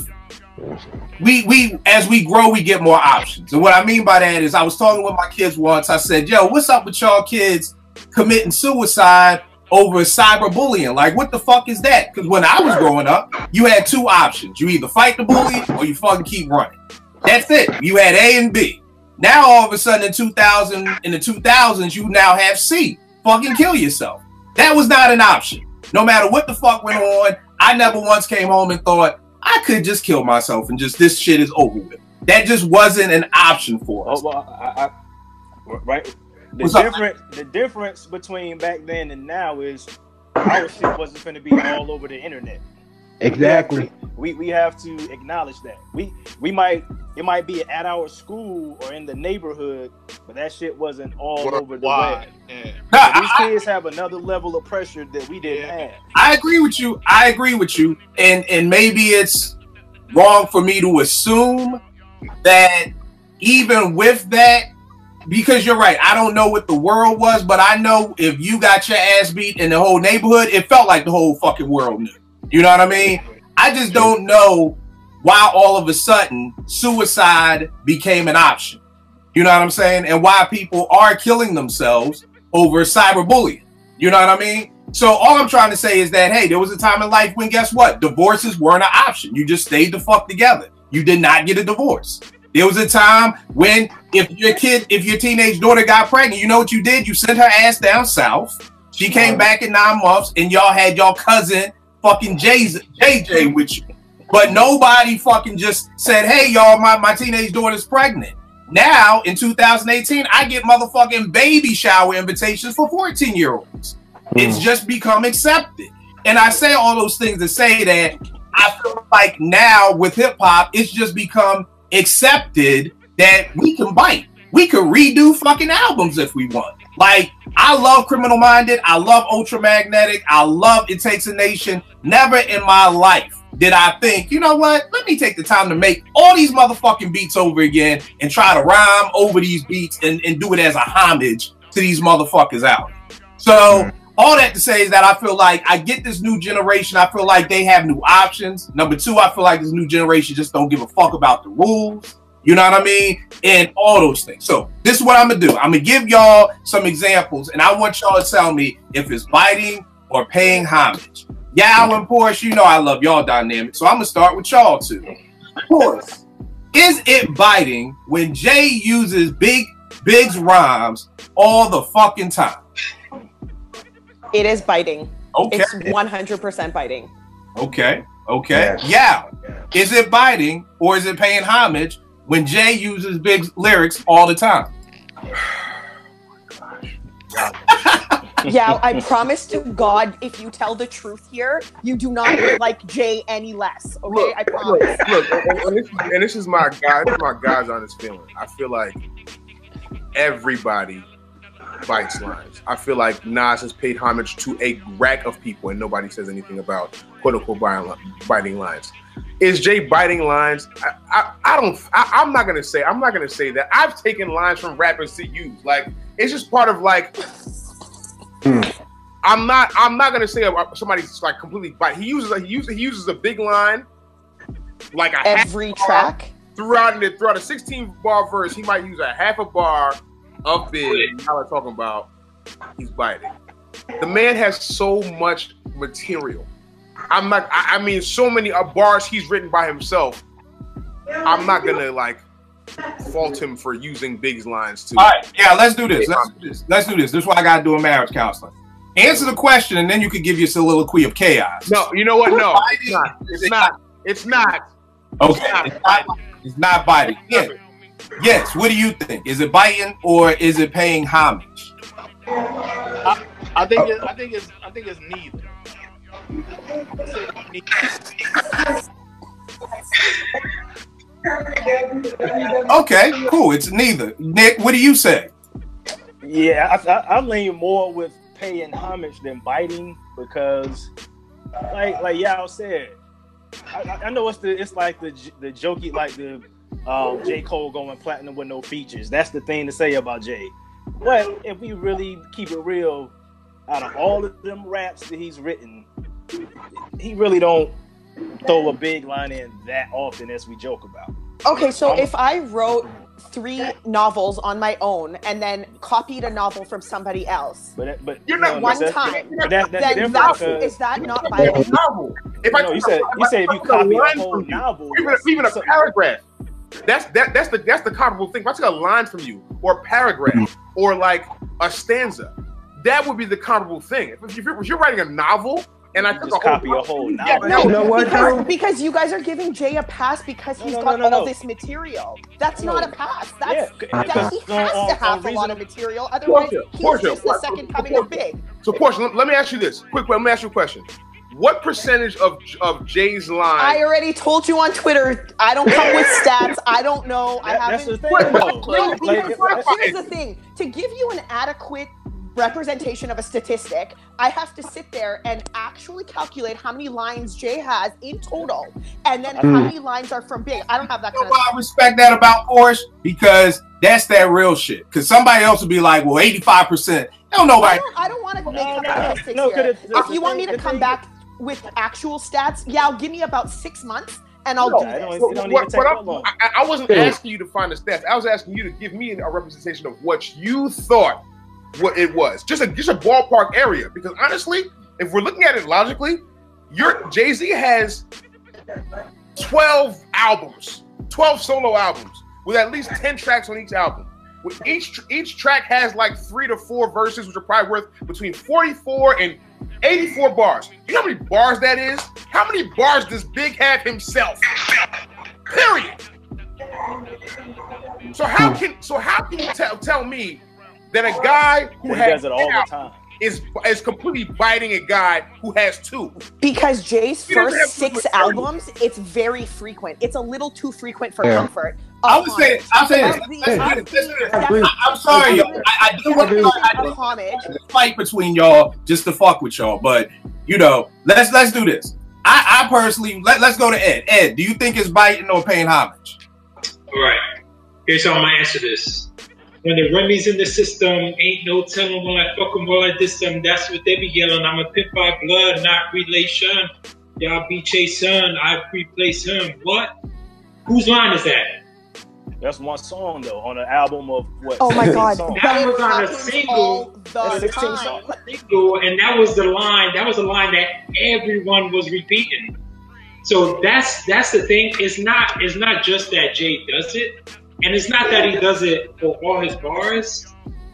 Speaker 3: we as we grow, we get more options. And what I mean by that is I was talking with my kids once. I said, yo, what's up with y'all kids committing suicide over cyberbullying? Like, what the fuck is that? Because when I was growing up, you had 2 options. You either fight the bully or you fucking keep running. That's it. You had A and B. Now, all of a sudden, in the 2000s, you now have C. Fucking kill yourself. That was not an option. No matter what the fuck went on, I never once came home and thought, I could just kill myself and just, this shit is over with. That just wasn't an option for us.
Speaker 6: Right. The difference between back then and now is our shit wasn't going to be all over the internet.
Speaker 5: Exactly.
Speaker 6: We have to acknowledge that. It might be at our school or in the neighborhood, but that shit wasn't all over the web. Yeah. These kids have another level of pressure that we didn't have.
Speaker 3: I agree with you. And maybe it's wrong for me to assume that even with that, because you're right, I don't know what the world was, but I know if you got your ass beat in the whole neighborhood, it felt like the whole fucking world knew. You know what I mean? I just don't know why all of a sudden suicide became an option. You know what I'm saying? And why people are killing themselves over cyberbullying. You know what I mean? So all I'm trying to say is that, hey, there was a time in life when, guess what? Divorces weren't an option. You just stayed the fuck together. You did not get a divorce. There was a time when if your teenage daughter got pregnant, you know what you did? You sent her ass down south. She came back in 9 months and y'all had y'all cousin fucking JJ with you. But nobody fucking just said, hey, y'all, my teenage daughter's pregnant. Now, in 2018, I get motherfucking baby shower invitations for 14-year-olds. It's just become accepted. And I say all those things to say that I feel like now with hip-hop, it's just become accepted that we can bite. We could redo fucking albums if we want. Like, I love Criminal Minded. I love Ultramagnetic. I love It Takes a Nation. Never in my life did I think, you know what? Let me take the time to make all these motherfucking beats over again and try to rhyme over these beats and do it as a homage to these motherfuckers out. So all that to say is that I feel like I get this new generation. I feel like they have new options. Number two, I feel like this new generation just don't give a fuck about the rules. You know what I mean? And all those things. So this is what I'm going to do. I'm going to give y'all some examples, and I want y'all to tell me if it's biting or paying homage. Y'all and Porsche, you know I love y'all dynamic, so I'm going to start with y'all too. Porsche, is it biting when Jay uses Big's rhymes all the fucking time?
Speaker 9: It is biting.
Speaker 3: Okay.
Speaker 9: It's 100% biting.
Speaker 3: Okay. Yeah. Is it biting or is it paying homage when Jay uses Big's lyrics all the time?
Speaker 9: Yeah, I promise to God, if you tell the truth here, you do not like Jay any less. Okay,
Speaker 7: Look,
Speaker 9: I promise.
Speaker 7: Look, and this is my guy's honest feeling. I feel like everybody bites lines. I feel like Nas has paid homage to a rack of people, and nobody says anything about quote unquote biting lines. Is Jay biting lines? I'm not gonna say that. I've taken lines from rappers to use. Like, it's just part of like. I'm not gonna say somebody's like completely bite. He uses a big line, like a
Speaker 9: every track
Speaker 7: throughout a 16 bar verse. He might use a half a bar of Big. How I'm talking about, he's biting. The man has so much material. I mean, so many bars he's written by himself. I'm not gonna like fault him for using Big's lines too.
Speaker 3: All right, yeah, let's do this. Let's do this. This is why I gotta do a marriage counseling. Answer the question, and then you can give your soliloquy of chaos.
Speaker 7: No, you know what? No, it's not. It's not.
Speaker 3: Okay, it's not biting. Yeah. Yes. What do you think? Is it biting or is it paying homage?
Speaker 8: I think it's neither.
Speaker 3: Okay, cool. It's neither. Nick, what do you say?
Speaker 6: Yeah, I lean more with paying homage than biting because, like y'all said, I know it's like the jokey, like the J. Cole going platinum with no features. That's the thing to say about Jay. But if we really keep it real, out of all of them raps that he's written, he really don't throw a big line in that often as we joke about.
Speaker 9: Okay, so if I wrote 3 novels on my own and then copied a novel from somebody else,
Speaker 7: but you're not
Speaker 9: one time,
Speaker 6: but that's
Speaker 9: is that not biting?
Speaker 7: Novel.
Speaker 6: You said if you copy a whole novel,
Speaker 7: even a paragraph. That's the comparable thing. If I took a line from you, or a paragraph, or like a stanza, that would be the comparable thing. If you're writing a novel, and I
Speaker 6: just copy a whole novel.
Speaker 9: No,
Speaker 5: you know what,
Speaker 9: because you guys are giving Jay a pass because he's got all this material. That's not a pass. He has to have a lot of material. Otherwise, he's just the second coming of Big.
Speaker 7: So, Porsche, let me ask you this. Let me ask you a question. What percentage of Jay's line?
Speaker 9: I already told you on Twitter. I don't come with stats. I don't know. I haven't. Here's the thing. To give you an adequate representation of a statistic, I have to sit there and actually calculate how many lines Jay has in total, and then how many lines are from Big. I don't have that kind of stuff.
Speaker 3: I respect that about Porsche because that's that real shit. Because somebody else would be like, well, 85%. Don't nobody.
Speaker 9: I don't want to make statistics here. If you want me to come back with actual stats, yeah, give me about 6 months. and I'll do
Speaker 6: it
Speaker 9: this.
Speaker 6: don't even take that long.
Speaker 7: I wasn't asking you to find the stats. I was asking you to give me a representation of what you thought what it was. Just a ballpark area. Because honestly, if we're looking at it logically, Jay-Z has 12 albums, 12 solo albums with at least 10 tracks on each album. With each track has like 3 to 4 verses, which are probably worth between 44 and 84 bars. You know how many bars that is? How many bars does Big have himself? Period. So how can you tell me that a guy who has
Speaker 6: it all the time
Speaker 7: is completely biting a guy who has 2?
Speaker 9: Because Jay's first 6 albums, it's very frequent. It's a little too frequent for comfort.
Speaker 3: I'll say this. I'm sorry, y'all. I do want to
Speaker 9: Homage.
Speaker 3: fight between y'all just to fuck with y'all, but you know, let's do this. I personally let's go to Ed. Ed, do you think it's biting or paying homage?
Speaker 4: All right. Here's how I'm gonna answer this. When the Remy's in the system, ain't no telling when I fuck them, while I diss them. That's what they be yelling. I'm a pimp by blood, not relation. Y'all be chasing, I replace him. What? Whose line is that?
Speaker 6: That's one song though on an album of what?
Speaker 9: Oh my God!
Speaker 4: That was on a single. Single, and that was the line. That was the line that everyone was repeating. So that's the thing. It's not just that Jay does it. And it's not that he does it for all his bars.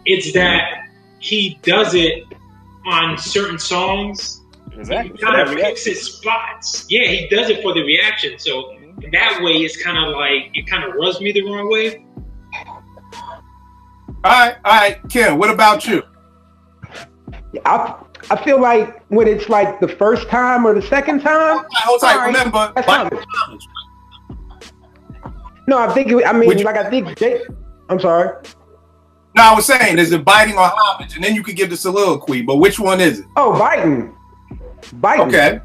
Speaker 4: It's that he does it on certain songs.
Speaker 6: Exactly.
Speaker 4: He kind of picks his spots. Yeah, he does it for the reaction. So that way, it's kind of like, it kind of rubs me the wrong way.
Speaker 3: All right, Kim, what about you?
Speaker 5: I feel like when it's like the first time or the second time.
Speaker 3: Hold tight. Remember,
Speaker 5: no, I think Jay. I'm sorry.
Speaker 3: No, I was saying, is it biting or homage? And then you could give the soliloquy, but which one is it?
Speaker 5: Oh, biting.
Speaker 3: Okay.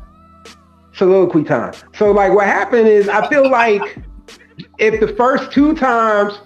Speaker 5: Soliloquy time. So, like, what happened is, I feel like if the first 2 times,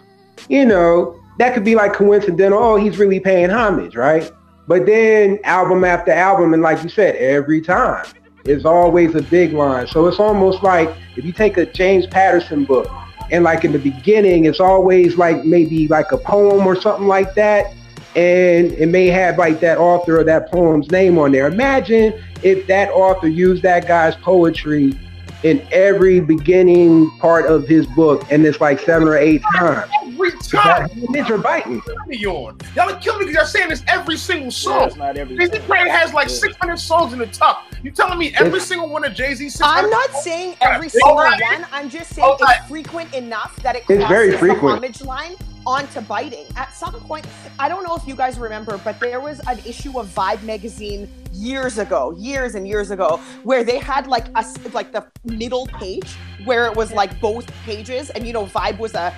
Speaker 5: you know, that could be like coincidental. Oh, he's really paying homage, right? But then album after album, and like you said, every time, it's always a big line. So it's almost like if you take a James Patterson book, and like in the beginning, it's always like maybe like a poem or something like that. And it may have like that author or that poem's name on there. Imagine if that author used that guy's poetry in every beginning part of his book, and it's like 7 or 8 times.
Speaker 7: Every time.
Speaker 5: You're biting.
Speaker 7: Y'all are killing me because you're saying this every single song.
Speaker 6: It's not every
Speaker 7: Jay-Z probably has like 600 songs in the top. You telling me every single one of Jay-Z's 600?
Speaker 9: I'm not saying every single one. I'm just saying it's frequent enough that it crosses the homage line onto biting. At some point, I don't know if you guys remember, but there was an issue of Vibe magazine years and years ago, where they had like the middle page where it was like both pages, and you know, Vibe was a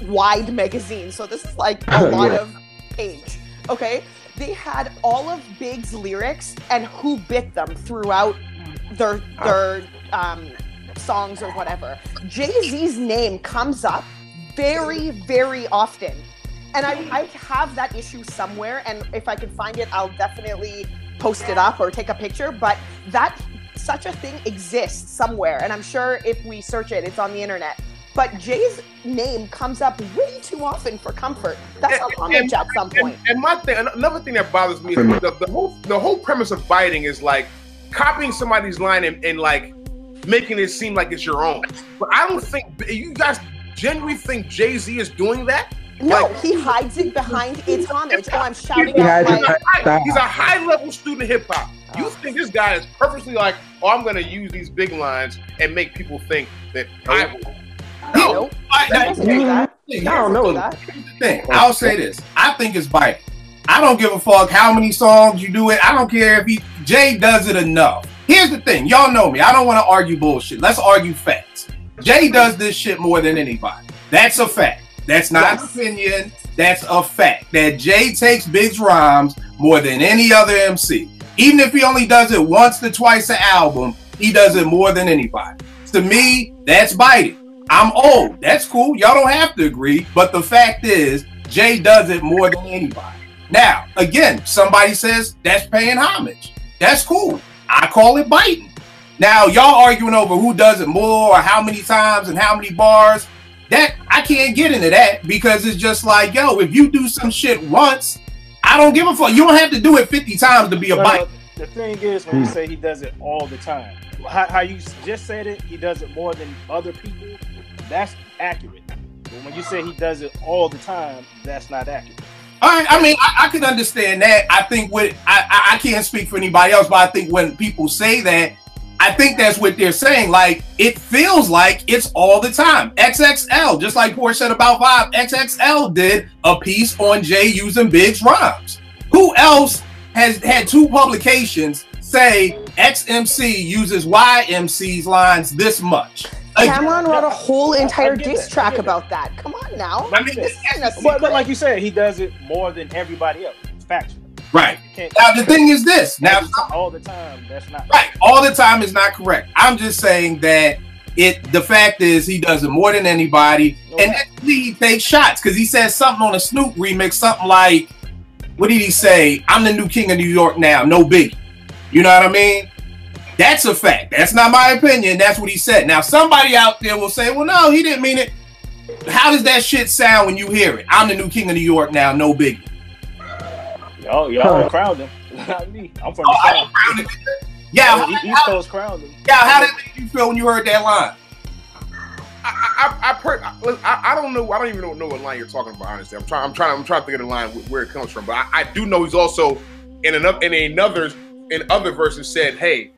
Speaker 9: wide magazine, so this is like a lot of page. Okay, they had all of Big's lyrics and who bit them throughout their songs or whatever. Jay-Z's name comes up very, very often, and I have that issue somewhere, and if I can find it, I'll definitely post it up or take a picture. But that such a thing exists somewhere, and I'm sure if we search it, it's on the internet. But Jay's name comes up way too often for comfort. That's a homage at some point.
Speaker 7: And another thing that bothers me is the whole premise of biting is like copying somebody's line and like making it seem like it's your own. But I don't think you guys genuinely think Jay-Z is doing that.
Speaker 9: No,
Speaker 7: like,
Speaker 9: he hides it behind its homage. Oh, I'm shouting out.
Speaker 7: He's a high-level student of hip-hop. You think this guy is purposely like, oh, I'm going to use these big lines and make people think that I will.
Speaker 3: No,
Speaker 9: I don't know
Speaker 3: that. I'll say this. I think it's biting. I don't give a fuck how many songs you do it. I don't care if Jay does it enough. Here's the thing. Y'all know me. I don't want to argue bullshit. Let's argue facts. Jay does this shit more than anybody. That's a fact. That's not an opinion. That's a fact. That Jay takes Big's rhymes more than any other MC. Even if he only does it once to twice an album, he does it more than anybody. To me, that's biting. I'm old. That's cool. Y'all don't have to agree. But the fact is, Jay does it more than anybody. Now, again, somebody says that's paying homage. That's cool. I call it biting. Now y'all arguing over who does it more or how many times and how many bars. That I can't get into that because it's just like, yo, if you do some shit once, I don't give a fuck. You don't have to do it 50 times to be a bite.
Speaker 6: The thing is, when you say he does it all the time, how you just said it, he does it more than other people. That's accurate. But when you say he does it all the time, that's not accurate.
Speaker 3: All right, I mean, I can understand that. I think I can't speak for anybody else, but I think when people say that, I think that's what they're saying. Like, it feels like it's all the time. XXL, just like Porsche said about Vibe, XXL did a piece on Jay using Big's rhymes. Who else has had 2 publications say XMC uses YMC's lines this much?
Speaker 9: Cameron wrote a whole entire diss track about that. Come on now.
Speaker 3: I mean,
Speaker 6: but like you said, he does it more than everybody else. It's factual.
Speaker 3: Right. Now the thing is this. Now
Speaker 6: all the time, that's not
Speaker 3: right. All the time is not correct. I'm just saying that the fact is he does it more than anybody, and he takes shots because he says something on a Snoop remix, something like, what did he say? I'm the new king of New York now, no biggie. You know what I mean? That's a fact. That's not my opinion. That's what he said. Now somebody out there will say, well, no, he didn't mean it. How does that shit sound when you hear it? I'm the new king of New York now, no biggie.
Speaker 6: Y'all crowned him. Not me. I'm from the South.
Speaker 3: Yeah,
Speaker 6: East Coast crowned him.
Speaker 3: Yeah, how did it make you feel when you heard that line?
Speaker 7: I don't know. I don't even know what line you're talking about. Honestly, I'm trying to think of the line where it comes from. But I do know he's also in other verses said, "Hey,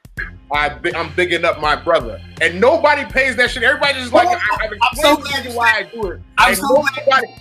Speaker 7: I'm bigging up my brother," and nobody pays that shit. Everybody just like, I'm so glad why I do it.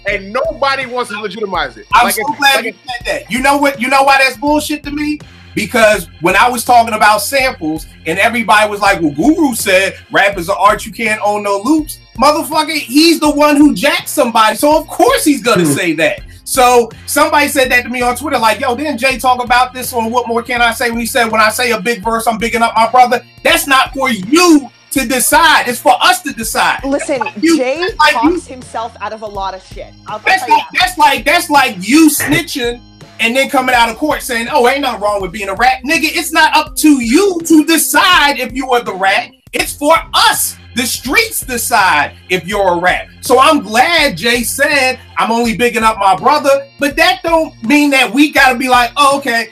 Speaker 7: And nobody wants to legitimize it.
Speaker 3: I'm so glad you said that. You know what? You know why that's bullshit to me? Because when I was talking about samples and everybody was like, well, Guru said rap is an art, you can't own no loops. Motherfucker, he's the one who jacked somebody. So of course he's gonna say that. So somebody said that to me on Twitter, like, yo, didn't Jay talk about this on What More Can I Say when he said, when I say a big verse, I'm bigging up my brother? That's not for you to decide. It's for us to decide.
Speaker 9: Listen, Jay talks himself out of a lot of shit.
Speaker 3: That's like you snitching and then coming out of court saying, oh, ain't nothing wrong with being a rat. Nigga, it's not up to you to decide if you are the rat. It's for us. The streets decide if you're a rat. So I'm glad Jay said, I'm only bigging up my brother, but that don't mean that we gotta be like, oh, okay,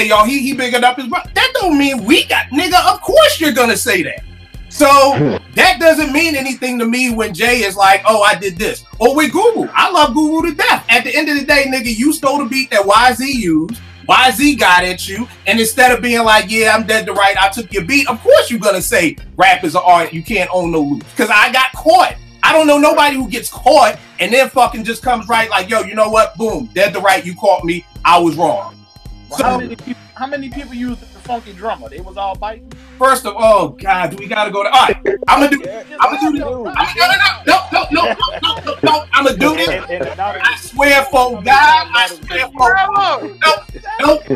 Speaker 3: y'all, he bigging up his brother. That don't mean we got, nigga, of course you're gonna say that. So that doesn't mean anything to me when Jay is like, oh, I did this. Or with Guru. I love Guru to death. At the end of the day, nigga, you stole the beat that YZ used. YZ got at you, and instead of being like, yeah, I'm dead to right, I took your beat, of course you're gonna say rap is an art, you can't own no loops. Because I got caught. I don't know nobody who gets caught and then fucking just comes right like, yo, you know what? Boom, dead to right, you caught me, I was wrong.
Speaker 8: Well, so, how many people used the funky drummer? They was all biting?
Speaker 3: First of all, God, do we gotta go to, all right, I'm gonna do this. No, I'm gonna do this. I swear for God,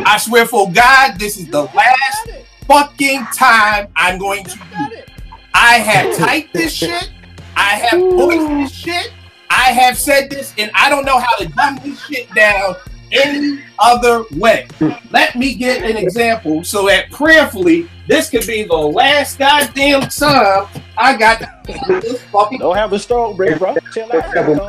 Speaker 3: I swear for God, this is the last fucking time I'm going to do it. I have typed this shit. I have voiced this shit. I have said this, and I don't know how to dumb this shit down any other way. Let me get an example so that prayerfully this could be the last goddamn time I got this fucking.
Speaker 6: Don't have a stroke break, bro. Chill out.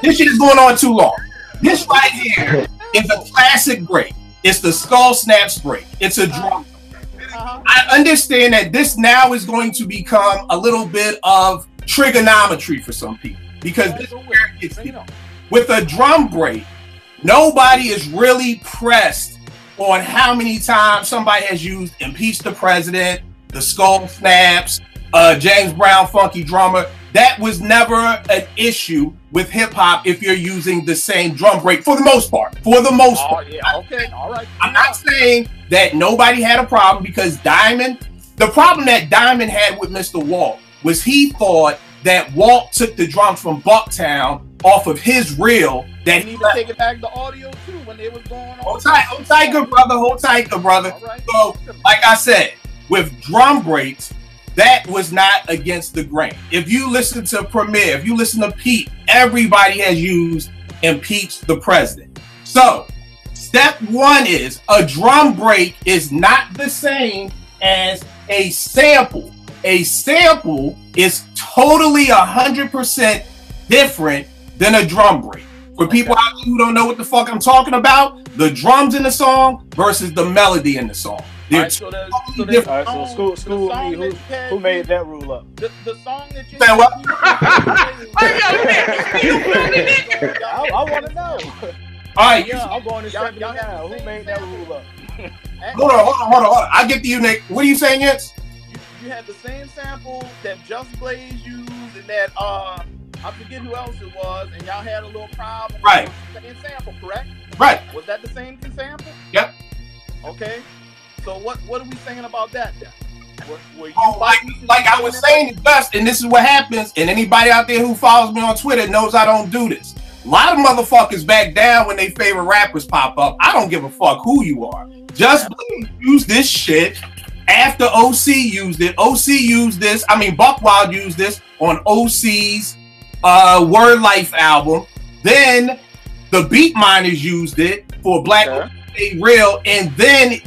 Speaker 3: This shit is going on too long. This right here is a classic break. It's the skull snaps break. It's a drum. I understand that this now is going to become a little bit of trigonometry for some people because this is where it gets to. With a drum break, nobody is really pressed on how many times somebody has used impeach the president, the skull snaps, James Brown funky drummer. That was never an issue with hip hop if you're using the same drum break for the most part. For the most part.
Speaker 8: Yeah, okay, all right.
Speaker 3: I'm not saying that nobody had a problem because Diamond, the problem that Diamond had with Mr. Walt was he thought that Walt took the drums from Bucktown off of his reel that
Speaker 8: he was taking back the audio too when they was going on.
Speaker 3: Hold tight, good brother. Right. So, like I said, with drum breaks, that was not against the grain. If you listen to Premier, if you listen to Pete, everybody has used impeach the president. So Step one is a drum break is not the same as a sample. A sample is totally 100% different than a drum break. For people out there who don't know what the fuck I'm talking about, the drums in the song versus the melody in the song. They're
Speaker 6: school me. Who made that rule up?
Speaker 8: The song that you
Speaker 3: Say what?
Speaker 6: I want to know.
Speaker 3: All right,
Speaker 6: yeah, I'm going to 79. Who made that rule up?
Speaker 3: Hold on. I'll get to you, Nick. What are you saying, Yitz?
Speaker 8: You had the same sample that Just Blaze used and that I forget who else it was, and y'all had a little problem
Speaker 3: right.
Speaker 8: with the same sample, correct?
Speaker 3: Right.
Speaker 8: Was that the same sample?
Speaker 3: Yep.
Speaker 8: Okay. So what are we saying about that then? Were you
Speaker 3: like I was saying, it's best, and this is what happens, and anybody out there who follows me on Twitter knows I don't do this. A lot of motherfuckers back down when they favorite rappers pop up. I don't give a fuck who you are. Just use this shit after OC used it. OC used this. I mean, Buckwild used this on OC's Word Life album. Then the Beat Miners used it for Black Stay Real, and then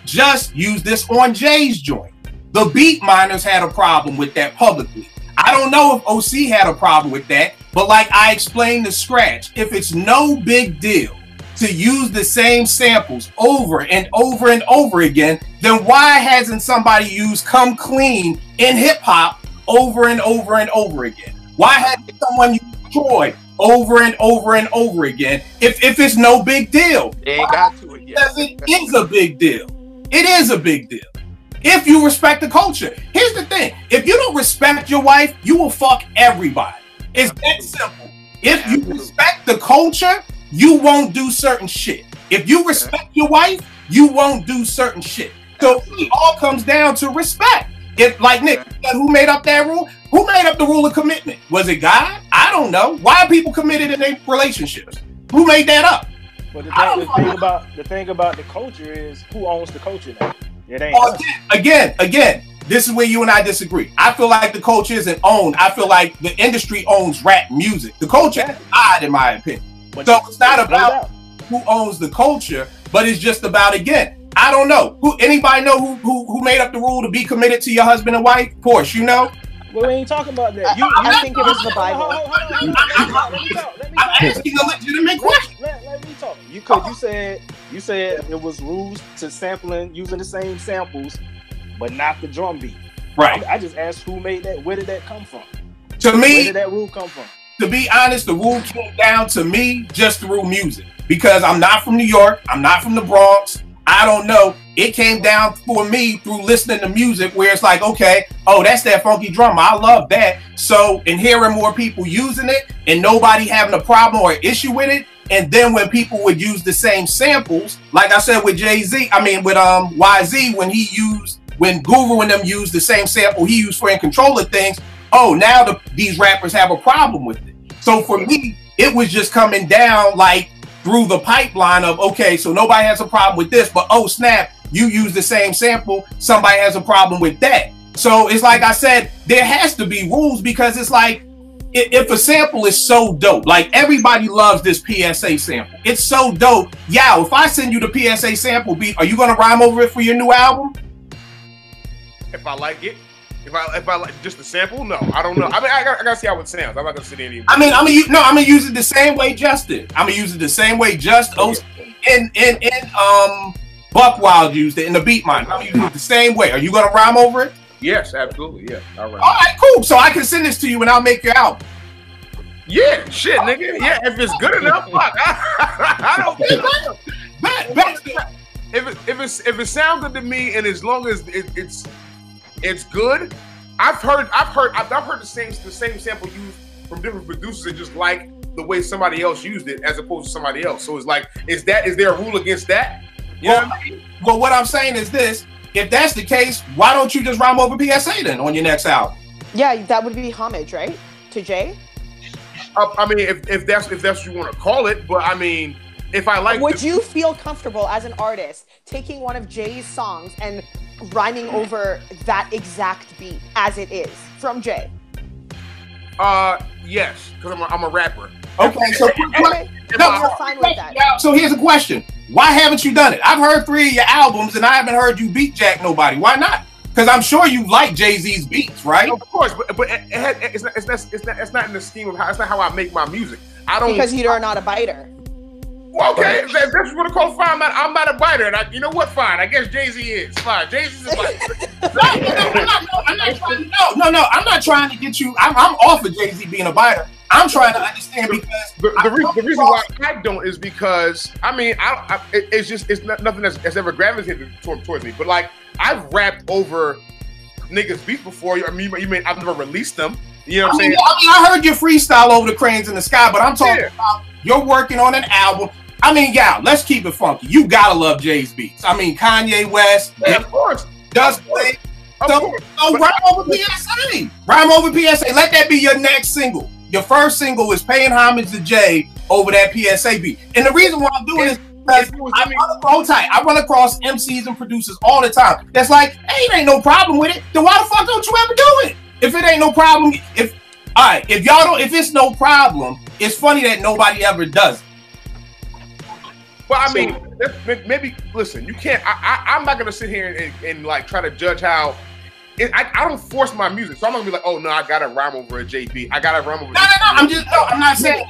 Speaker 3: Just used this on Jay's joint. The Beat Miners had a problem with that publicly. I don't know if OC had a problem with that, but like I explained to Scratch, if it's no big deal to use the same samples over and over and over again, then why hasn't somebody used Come Clean in hip hop over and over and over again? Why hasn't someone used Troy over and over and over again if it's no big deal?
Speaker 8: They ain't got to it yet.
Speaker 3: Because it is a big deal. It is a big deal. If you respect the culture. Here's the thing. If you don't respect your wife, you will fuck everybody. It's that simple. If you respect the culture, you won't do certain shit. If you respect your wife, you won't do certain shit. So it all comes down to respect. If, like Nick, who made up that rule? Who made up the rule of commitment? Was it God? I don't know. Why are people committed in their relationships? Who made that up?
Speaker 6: But the thing about the culture is who owns the culture now? It ain't us.
Speaker 3: Again, this is where you and I disagree. I feel like the culture isn't owned. I feel like the industry owns rap music. The culture is odd, in my opinion. So it's not about who owns the culture, but it's just about, again, I don't know. Anybody know who made up the rule to be committed to your husband and wife? Porsche, you know?
Speaker 6: Well, we ain't talking about that.
Speaker 9: I think it was the Bible.
Speaker 3: I'm asking a legitimate question.
Speaker 6: Let me talk. You said it was rules to sampling using the same samples, but not the drum beat.
Speaker 3: Right.
Speaker 6: I just asked who made that. Where did that come from?
Speaker 3: To me,
Speaker 6: where did that rule come from?
Speaker 3: To be honest, the rule came down to me just through music because I'm not from New York. I'm not from the Bronx. I don't know. It came down for me through listening to music where it's like, okay, oh, that's that funky drummer. I love that. So, and hearing more people using it and nobody having a problem or issue with it. And then when people would use the same samples, like I said with YZ, when Guru and them used the same sample he used for In Control of Things, oh, now these rappers have a problem with it. So for me, it was just coming down like through the pipeline of, okay, so nobody has a problem with this, but oh snap, you use the same sample, somebody has a problem with that. So it's like I said, there has to be rules because it's like, if a sample is so dope, like everybody loves this PSA sample. It's so dope. Yeah, if I send you the PSA sample beat, are you gonna rhyme over it for your new album?
Speaker 7: If I like it. If I like just the sample, no, I don't know. I mean, I gotta see how it sounds. I'm not gonna sit in.
Speaker 3: I'm gonna use it the same way Just did. I'm gonna use it the same way Just OC and Buckwild used it in the Beat Mine. I'm gonna use it the same way. Are you gonna rhyme over it?
Speaker 7: Yes, absolutely. Yeah. All
Speaker 3: right, cool. So I can send this to you and I'll make your album.
Speaker 7: Yeah, shit, nigga. Yeah, if it's good enough, fuck. I don't care. If it sounds good to me, and as long as it's good. I've heard the same sample used from different producers and just like the way somebody else used it as opposed to somebody else. So it's like, is there a rule against that? You know what I mean?
Speaker 3: Well, what I'm saying is this: if that's the case, why don't you just rhyme over PSA then on your next album?
Speaker 9: Yeah, that would be homage, right? To Jay.
Speaker 7: I mean, if that's what you want to call it, but I mean, if I like,
Speaker 9: would you feel comfortable as an artist taking one of Jay's songs and rhyming over that exact beat as it is from Jay?
Speaker 7: Yes, because I'm a rapper.
Speaker 3: Okay, so
Speaker 9: You're fine with that.
Speaker 3: So here's a question: why haven't you done it? I've heard 3 of your albums, and I haven't heard you beat Jack nobody. Why not? Because I'm sure you like Jay-Z's beats, right?
Speaker 7: Of course, but it's not in the scheme of how. It's not how I make my music. I don't
Speaker 9: Because you are not a biter.
Speaker 7: Okay, if that's what you want to call fine. I'm not a biter, and you know what? Fine. I guess Jay-Z is fine. Jay-Z's a biter.
Speaker 3: No, I'm not trying to get you. I'm off of Jay-Z being a biter. I'm trying to understand because
Speaker 7: the reason why I don't is because it's nothing that's ever gravitated towards me. But like I've rapped over niggas beats before. I mean I've never released them. You know what I'm saying?
Speaker 3: I heard your freestyle over the cranes in the sky, but I'm talking about you're working on an album. I mean, yeah, let's keep it funky. You gotta love Jay's beats. I mean, Kanye West,
Speaker 7: of course,
Speaker 3: does play. So rhyme over PSA. Rhyme over PSA. Let that be your next single. Your first single is paying homage to Jay over that PSA beat. And the reason why I'm doing this is because I run across MCs and producers all the time. That's like, hey, it ain't no problem with it. Then why the fuck don't you ever do it? If it ain't no problem, if it's no problem, it's funny that nobody ever does it.
Speaker 7: Well, I mean, maybe listen. You can't. I'm not gonna sit here and like try to judge how. I don't force my music, so I'm gonna be like, oh no, I gotta rhyme over a JB. I gotta rhyme over.
Speaker 3: I'm not saying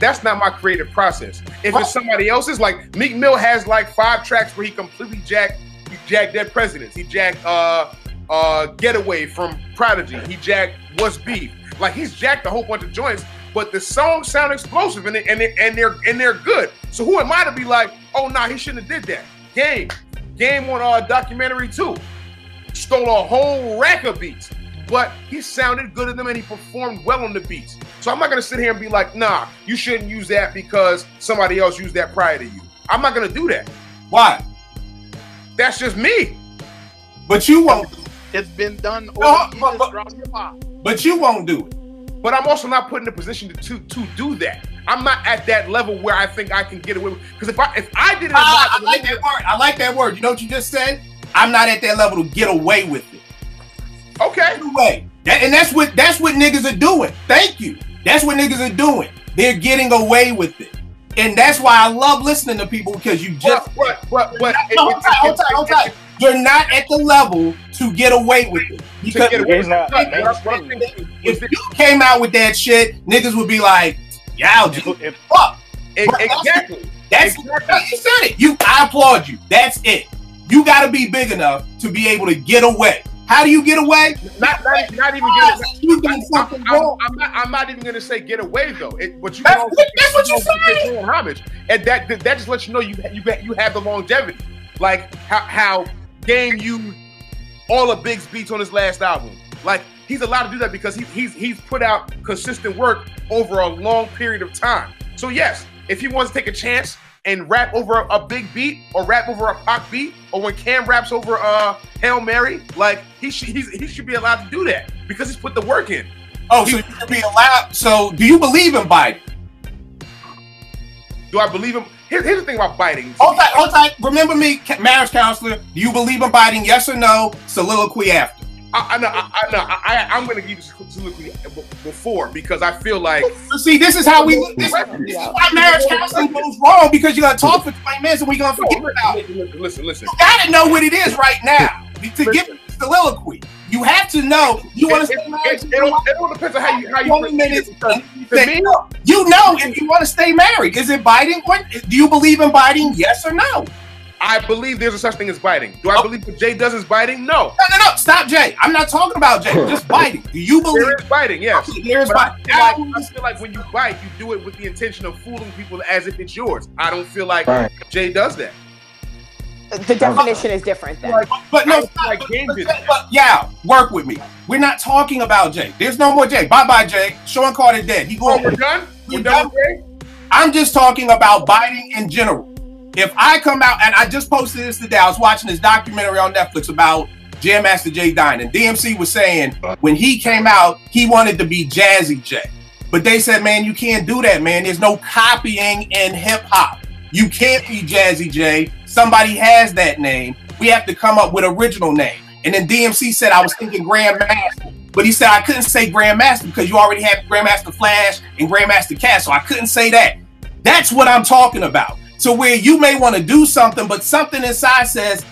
Speaker 7: that's not my creative process. If it's somebody else's, like Meek Mill has like 5 tracks where he completely jacked Dead Presidents. He jacked Getaway from Prodigy. He jacked What's Beef. Like he's jacked a whole bunch of joints. But the songs sound explosive and they're good. So who am I to be like, oh nah, he shouldn't have did that? Game on a documentary too. Stole a whole rack of beats, but he sounded good in them and he performed well on the beats. So I'm not gonna sit here and be like, nah, you shouldn't use that because somebody else used that prior to you. I'm not gonna do that.
Speaker 3: Why?
Speaker 7: That's just me.
Speaker 3: But you won't.
Speaker 8: It's been done over
Speaker 3: but you won't do it.
Speaker 7: But I'm also not put in a position to do that. I'm not at that level where I think I can get away with. Because if I did it,
Speaker 3: I like that word. I like that word. You know what you just said? I'm not at that level to get away with it.
Speaker 7: Okay.
Speaker 3: Away. And that's what niggas are doing. Thank you. That's what niggas are doing. They're getting away with it, and that's why I love listening to people because you just. Hold tight. You're not at the level to get away with it. Because if you came out with that shit, niggas would be like, "Yow, fuck."
Speaker 7: Exactly.
Speaker 3: That's you said it. I applaud you. That's it. You got to be big enough to be able to get away. How do you get away?
Speaker 7: Not even get away.
Speaker 3: You done something wrong.
Speaker 7: I'm not even gonna say get away though. But you
Speaker 3: that's what you said.
Speaker 7: Homage, and that just lets you know you have the longevity. Like how Game used all of Big's beats on his last album. Like he's allowed to do that because he's put out consistent work over a long period of time. So yes, if he wants to take a chance and rap over a big beat or rap over a Pac beat, or when Cam raps over Hail Mary, like he should be allowed to do that because he's put the work in.
Speaker 3: Oh, so you should be allowed. So do you believe in Biden?
Speaker 7: Do I believe him? Here's the thing about biting.
Speaker 3: Hold tight. Remember me, marriage counselor. Do you believe in biting? Yes or no? Soliloquy after.
Speaker 7: I know. I'm going to give you soliloquy before because I feel like.
Speaker 3: See, this is how we. This is why marriage counseling goes wrong because you're going to talk for 20 minutes and we're going to forget about it.
Speaker 7: Listen.
Speaker 3: You got to know what it is right now to give soliloquy. You have to know. You want to stay married?
Speaker 7: It all depends on how you
Speaker 3: 20 minutes. You know if you want to stay married. Is it biting? Do you believe in biting? Yes or no?
Speaker 7: I believe there's a such thing as biting. Do I believe what Jay does is biting? No.
Speaker 3: No. Stop, Jay. I'm not talking about Jay. Just biting. Do you believe
Speaker 7: there is biting? Yes.
Speaker 3: Okay, there is biting.
Speaker 7: I feel like when you bite, you do it with the intention of fooling people as if it's yours. I don't feel like Jay does that.
Speaker 9: The definition is different then.
Speaker 3: But yeah, work with me. We're not talking about Jay. There's no more Jay. Bye, Jay. Sean Carter dead.
Speaker 7: We're done? We're done with Jay?
Speaker 3: I'm just talking about biting in general. If I come out, and I just posted this today, I was watching this documentary on Netflix about Jam Master Jay dying, and DMC was saying when he came out, he wanted to be Jazzy Jay. But they said, man, you can't do that, man. There's no copying in hip-hop. You can't be Jazzy Jay. Somebody has that name. We have to come up with original name. And then DMC said, I was thinking Grandmaster. but he said I couldn't say Grandmaster because you already had Grandmaster Flash and Grandmaster Cass, so I couldn't say that. That's what I'm talking about. So where you may want to do something, but something inside says,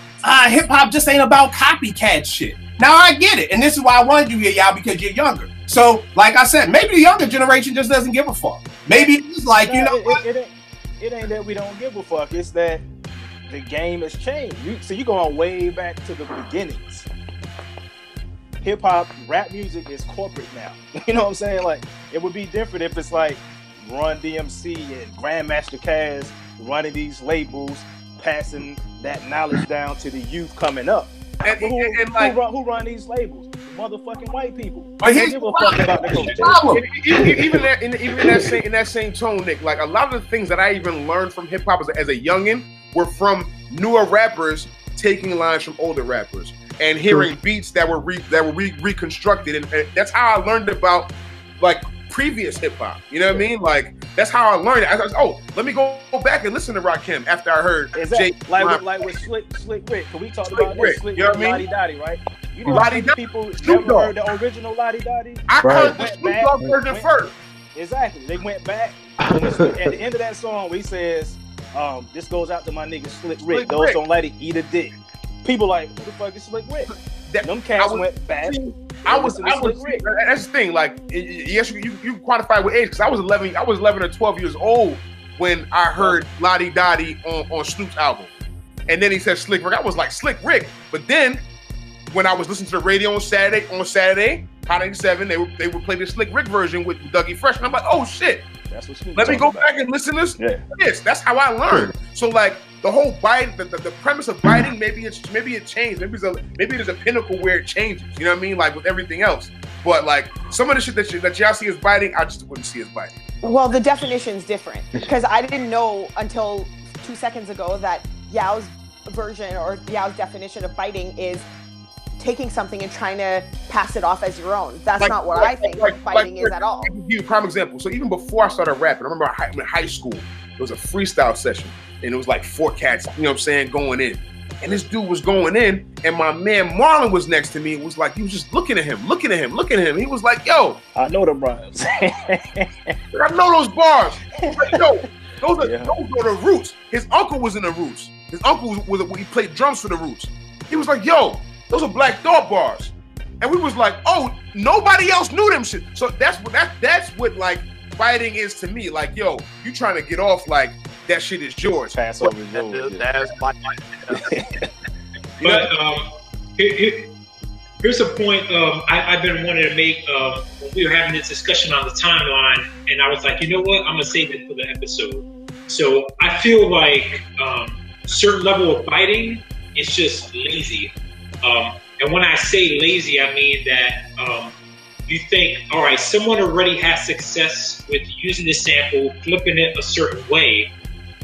Speaker 3: hip hop just ain't about copycat shit. Now I get it, and this is why I wanted you here, y'all, because you're younger. So, like I said, maybe the younger generation just doesn't give a fuck. Maybe it's like, you know what?
Speaker 6: It ain't that we don't give a fuck. It's that the game has changed. So you're going way back to the beginnings. Hip hop, rap music is corporate now. You know what I'm saying? Like, it would be different if it's like Run DMC and Grandmaster Caz running these labels, passing that knowledge down to the youth coming up.
Speaker 7: And
Speaker 6: Who run these labels? Motherfucking white people.
Speaker 3: But
Speaker 6: They give a fuck about the culture.
Speaker 7: Even in that same tone, Nick, like a lot of the things that I even learned from hip hop as a youngin were from newer rappers taking lines from older rappers and hearing beats that were reconstructed, and that's how I learned about like previous hip hop. You know what I mean? Like that's how I learned it. I was, let me go back and listen to Rakim after I heard
Speaker 6: exactly. Like with Slick Rick. Can we talk about that? Slick Rick, Lottie Dottie, right? You know,
Speaker 7: Lottie
Speaker 6: people never heard the original Lottie Dottie.
Speaker 7: I heard the Snoop Dogg version first.
Speaker 6: Exactly. They went back. At the end of that song, he says, "This goes out to my nigga Slick Rick. Those don't let it eat a dick." People like, who the fuck is Slick Rick? Them cats went back.
Speaker 7: I was that's the thing. Like, yes, you quantify with age because I was 11 or 12 years old when I heard Lottie Dottie on Snoop's album, and then he said Slick Rick. I was like Slick Rick, but then when I was listening to the radio on Saturday, Hot 87, they would play the Slick Rick version with Dougie Fresh, and I'm like, oh shit. That's what Let me go back and listen to this. Yeah. Yes, that's how I learned. So like the whole biting, the premise of biting, maybe it changed. Maybe there's a pinnacle where it changes. You know what I mean? Like with everything else. But like some of the shit that y'all see as biting, I just wouldn't see as biting.
Speaker 9: Well, the definition's different because I didn't know until 2 seconds ago that Yao's version or Yao's definition of biting is taking something and trying to pass it off as your own. That's not what I think biting is at all.
Speaker 7: I'll give you a prime example. So even before I started rapping, I remember in high school, there was a freestyle session, and it was like 4 cats, you know what I'm saying, going in. And this dude was going in, and my man Marlon was next to me. It was like, he was just looking at him. He was like, yo.
Speaker 6: I know the rhymes.
Speaker 7: I know those bars. Like, yo, those are the Roots. His uncle was in the Roots. His uncle he played drums for the Roots. He was like, yo, those are Black Thought bars. And we was like, oh, nobody else knew them shit. So that's what like fighting is to me. Like, yo, you trying to get off like that shit is yours.
Speaker 6: Pass over yours.
Speaker 8: That's my
Speaker 4: But here's a point I've been wanting to make. When we were having this discussion on the timeline, and I was like, you know what? I'm gonna save it for the episode. So I feel like certain level of fighting is just lazy. And when I say lazy, I mean that you think, all right, someone already has success with using the sample, flipping it a certain way.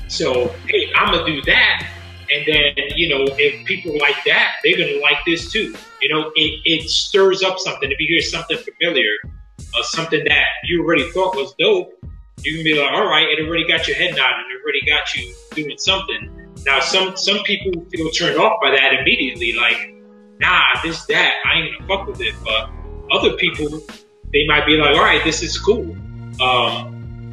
Speaker 4: So, hey, I'm going to do that. And then, you know, if people like that, they're going to like this too. You know, it stirs up something. If you hear something familiar, something that you already thought was dope, you can be like, all right, it already got your head nodding. It already got you doing something. Now, some people feel turned off by that immediately, like, nah, this, that, I ain't gonna fuck with it. But other people, they might be like, all right, this is cool.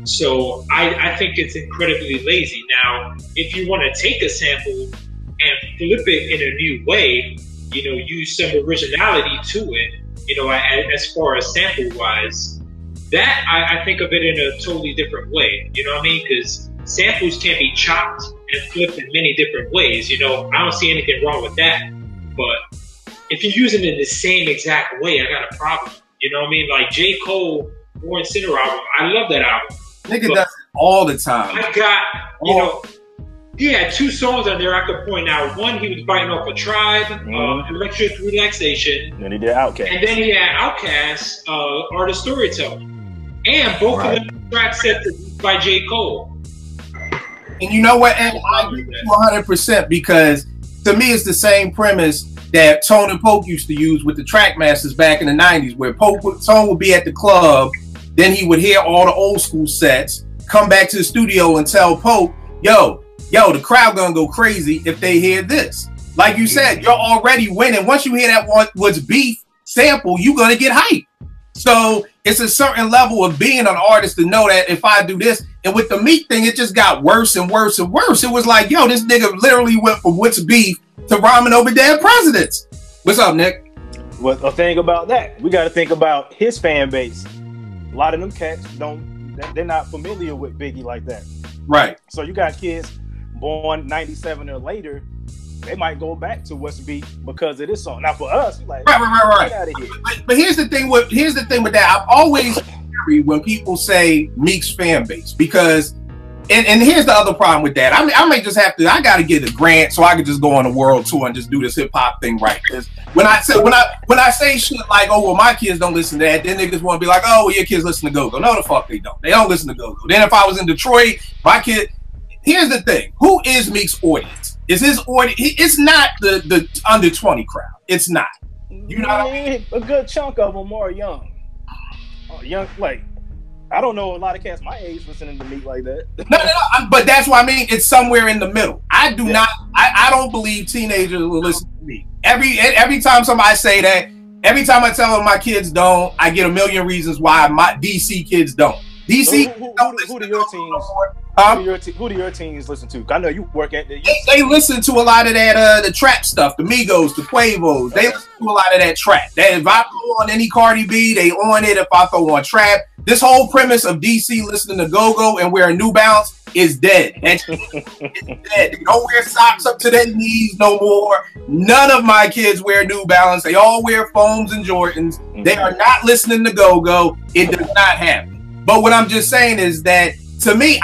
Speaker 4: So I think it's incredibly lazy. Now, if you want to take a sample and flip it in a new way, you know, use some originality to it, you know, as far as sample-wise, that I think of it in a totally different way. You know what I mean? Because samples can be chopped and flipped in many different ways. You know, I don't see anything wrong with that. But if you're using it in the same exact way, I got a problem. You know what I mean? Like J. Cole, Born Sinner album, I love that album.
Speaker 3: Nigga does it all the time.
Speaker 4: I got, you know, he had 2 songs on there I could point out. One, he was biting off a Tribe, Electric Relaxation.
Speaker 6: Then he did Outkast.
Speaker 4: And then he had Outkast, Art of Storytelling. And both of them tracks set by J. Cole.
Speaker 3: And you know what? And I agree with you 100% because to me it's the same premise that Tone and Poke used to use with the Trackmasters back in the 90s, where Tone would be at the club, then he would hear all the old school sets, come back to the studio and tell Poke, yo, the crowd gonna go crazy if they hear this. Like you said, you're already winning. Once you hear that one, what's beef, sample, you're gonna get hype. So it's a certain level of being an artist to know that if I do this, and with the Meek thing, it just got worse and worse and worse. It was like, yo, this nigga literally went from what's beef to rhyming over dead presidents. What's up, Nick?
Speaker 6: Well, the thing about that, we got to think about his fan base. A lot of them cats they're not familiar with Biggie like that.
Speaker 3: Right.
Speaker 6: So you got kids born 97 or later, they might go back to what's beef because of this song. Now for us, like,
Speaker 3: right.
Speaker 6: Get out of here.
Speaker 3: But here's the thing with that. I've always worried when people say Meek's fan base, because and here's the other problem with that. I may just have to. I got to get a grant so I can just go on a world tour and just do this hip hop thing right. Because when I say shit like, oh well, my kids don't listen to that, then niggas want to be like, oh well, your kids listen to go-go. No, the fuck they don't. They don't listen to go-go. Then if I was in Detroit, my kid. Here's the thing. Who is Meek's audience? Is his audience? It's not the under 20 crowd. It's not. You know what I mean?
Speaker 6: A good chunk of them are young. Young, like, I don't know a lot of cats my age listening to Meek like that.
Speaker 3: No, but that's what I mean. It's somewhere in the middle. I do not. I don't believe teenagers will listen to me. Every time somebody say that, every time I tell them my kids don't, I get a million reasons why my DC kids don't. DC.
Speaker 6: Who do your teens? Who do your teens listen to? I know you work at the.
Speaker 3: They listen to a lot of that the trap stuff, the Migos, the Quavos. They listen to a lot of that trap. That if I throw on any Cardi B, they on it. If I throw on trap, this whole premise of DC listening to Go-Go and wearing New Balance is dead. It's dead. They don't wear socks up to their knees no more. None of my kids wear New Balance. They all wear foams and Jordans. They are not listening to Go-Go. It does not happen. But what I'm just saying is that, to me,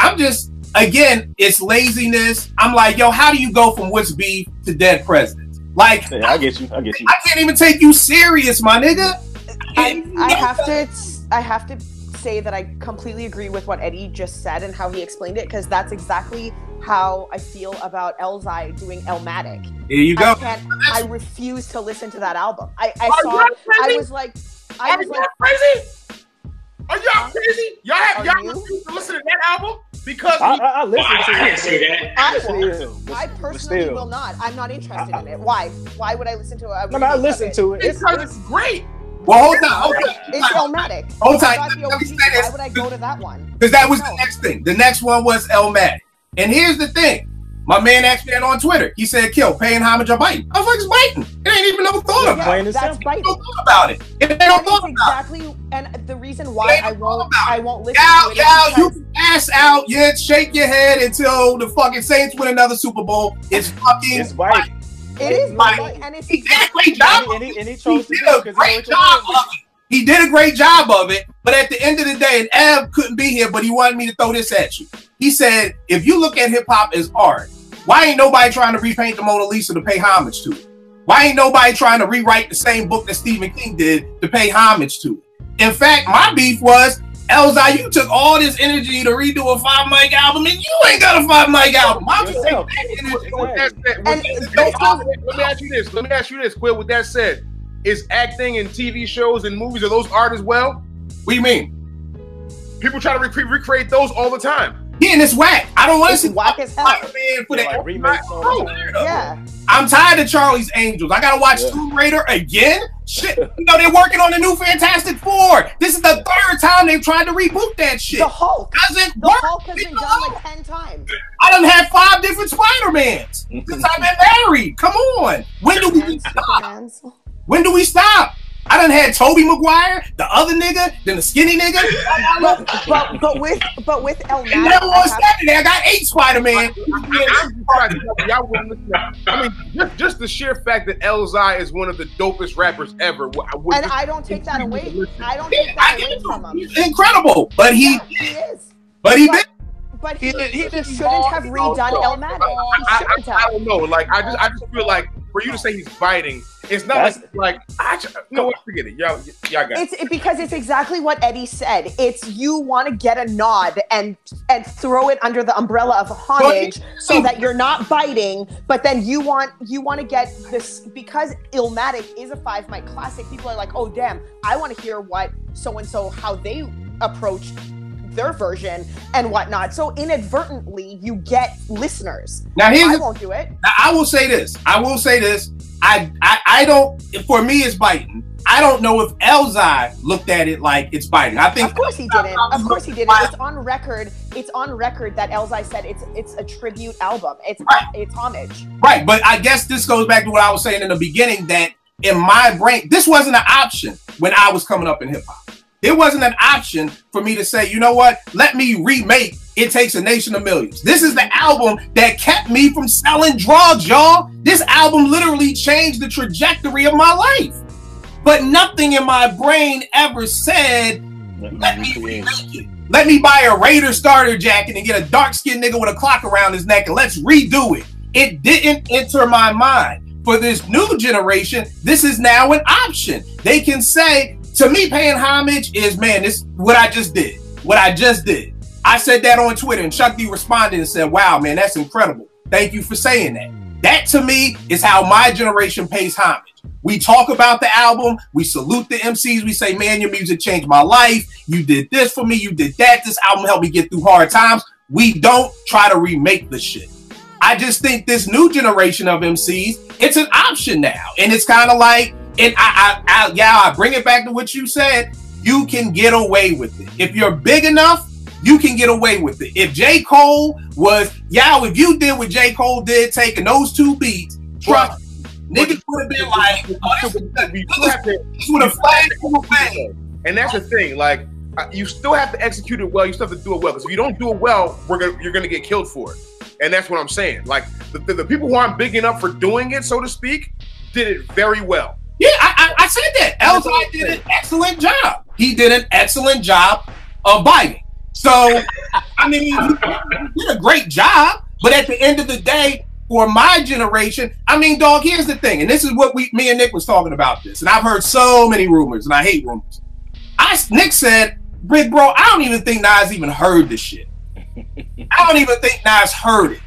Speaker 3: again, it's laziness. I'm like, yo, how do you go from what's beef to dead presidents? Like,
Speaker 6: yeah, I get you. I
Speaker 3: can't even take you serious, my nigga.
Speaker 9: I have to say that I completely agree with what Eddie just said and how he explained it, because that's exactly how I feel about Elzai doing Elmatic.
Speaker 3: There you go.
Speaker 9: I refuse to listen to that album. I was like,
Speaker 7: crazy? Are y'all crazy? Y'all refuse to listen to that album? Because
Speaker 6: I listen to it.
Speaker 4: I didn't say that.
Speaker 9: I personally will not. I'm not interested in it. Why? Why would I listen to it?
Speaker 6: I listen to it.
Speaker 7: It's great.
Speaker 3: Well, hold on.
Speaker 9: It's Elmatic.
Speaker 3: Hold on.
Speaker 9: Why would I go to that one?
Speaker 3: Because that was the next thing. The next one was Elmatic. And here's the thing. My man asked me that on Twitter. He said, "Kill, paying homage or biting?" I was like, "It's biting. It ain't even no thought about it.
Speaker 9: That's biting.
Speaker 3: Don't thought about it. They don't thought about
Speaker 9: it. And the reason why I won't listen
Speaker 3: to
Speaker 9: it.
Speaker 3: You ass out, shake your head until the fucking Saints win another Super Bowl. It's
Speaker 6: biting.
Speaker 9: It is biting. And
Speaker 3: he did a great job. He did a great job of it. But at the end of the day, and Ev couldn't be here, but he wanted me to throw this at you. He said, if you look at hip hop as art, why ain't nobody trying to repaint the Mona Lisa to pay homage to it? Why ain't nobody trying to rewrite the same book that Stephen King did to pay homage to it? In fact, my beef was, Elzai, you took all this energy to redo a 5 mic album, and you ain't got a 5 mic album. Let
Speaker 7: me ask you this, Quill. With that said, is acting in TV shows and movies, are those art as well?
Speaker 3: What do you mean?
Speaker 7: People try to recreate those all the time.
Speaker 3: Yeah, and it's whack. I don't want to see
Speaker 9: whack as hell.
Speaker 3: Yeah. I'm tired of Charlie's Angels. I gotta watch Tomb Raider again. Shit, they're working on the new Fantastic Four. This is the 3rd time they've tried to reboot that shit.
Speaker 9: The Hulk.
Speaker 3: The
Speaker 9: Hulk has been done like 10 times.
Speaker 3: I done had 5 different Spider-Mans since I've been married. Come on. When do we stop? When do we stop? I done had Tobey Maguire, the other nigga, then the skinny nigga.
Speaker 9: but with Elmatic,
Speaker 3: I got 8 Spider-Man.
Speaker 7: I mean, just the sheer fact that Elzai is one of the dopest rappers ever.
Speaker 9: And I don't take that away. I don't take that away from him.
Speaker 3: He's incredible, but he
Speaker 9: is.
Speaker 3: But he did.
Speaker 9: But he shouldn't have redone Elmatic.
Speaker 7: I don't know. Like I just feel like for you to say he's biting, it's not forget it. Y'all got it.
Speaker 9: It's because it's exactly what Eddie said. It's you want to get a nod and throw it under the umbrella of Homage so that you're not biting, but then you want to get this because Illmatic is a 5 mic classic. People are like, oh damn, I want to hear what so and so how they approached their version and whatnot. So inadvertently, you get listeners.
Speaker 3: Now
Speaker 9: I won't do it.
Speaker 3: Now, I will say this. I don't. For me, it's biting. I don't know if Elzai looked at it like it's biting. I think
Speaker 9: of course he didn't. Of course he didn't. It's on record. It's on record that Elzai said it's a tribute album. It's homage.
Speaker 3: Right, but I guess this goes back to what I was saying in the beginning, that in my brain, this wasn't an option when I was coming up in hip hop. It wasn't an option for me to say, you know what? Let me remake It Takes a Nation of Millions. This is the album that kept me from selling drugs, y'all. This album literally changed the trajectory of my life. But nothing in my brain ever said, let me remake it. Let me buy a Raider starter jacket and get a dark-skinned nigga with a clock around his neck and let's redo it. It didn't enter my mind. For this new generation, this is now an option. They can say, to me, paying homage is, man, this is what I just did. What I just did. I said that on Twitter, and Chuck D responded and said, wow, man, that's incredible. Thank you for saying that. That, to me, is how my generation pays homage. We talk about the album. We salute the MCs. We say, man, your music changed my life. You did this for me. You did that. This album helped me get through hard times. We don't try to remake the shit. I just think this new generation of MCs, it's an option now. And it's kind of like, and I bring it back to what you said. You can get away with it. If you're big enough, you can get away with it. If J. Cole was, if you did what J. Cole did, taking those two beats, trust me, niggas would have been like, this would have flagged the thing.
Speaker 7: And that's the thing, like, you still have to execute it well. You still have to do it well. Because if you don't do it well, you're gonna get killed for it. And that's what I'm saying. Like, the people who aren't big enough for doing it, so to speak, did it very well.
Speaker 3: Yeah, I said that. Elzai did an excellent job. He did an excellent job of biting. So, I mean, he did a great job. But at the end of the day, for my generation, I mean, dog, here's the thing. And this is what me and Nick was talking about this. And I've heard so many rumors, and I hate rumors. Nick said, Big bro, I don't even think Nas even heard this shit. I don't even think Nas heard it.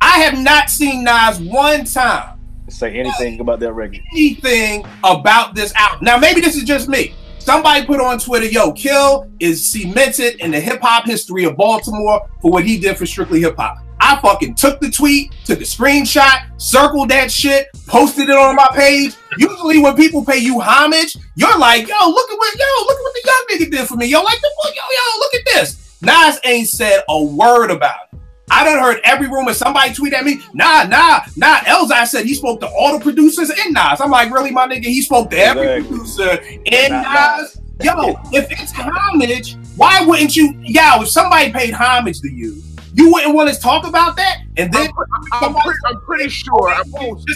Speaker 3: I have not seen Nas one time
Speaker 6: say anything about that record.
Speaker 3: Anything about this album. Now, maybe this is just me. Somebody put on Twitter, yo, Kill is cemented in the hip-hop history of Baltimore for what he did for Strictly Hip Hop. I fucking took the tweet, took a screenshot, circled that shit, posted it on my page. Usually when people pay you homage, you're like, yo, look at what the young nigga did for me. Yo, like, yo, look at this. Nas ain't said a word about it. I done heard every rumor. Somebody tweet at me, nah. Elzai said he spoke to all the producers in Nas. I'm like, really, my nigga? He spoke to every producer in Nas. Yo, if it's homage, why wouldn't you? Yo, if somebody paid homage to you, you wouldn't want to talk about that? And then
Speaker 7: I'm pretty sure. I'm gonna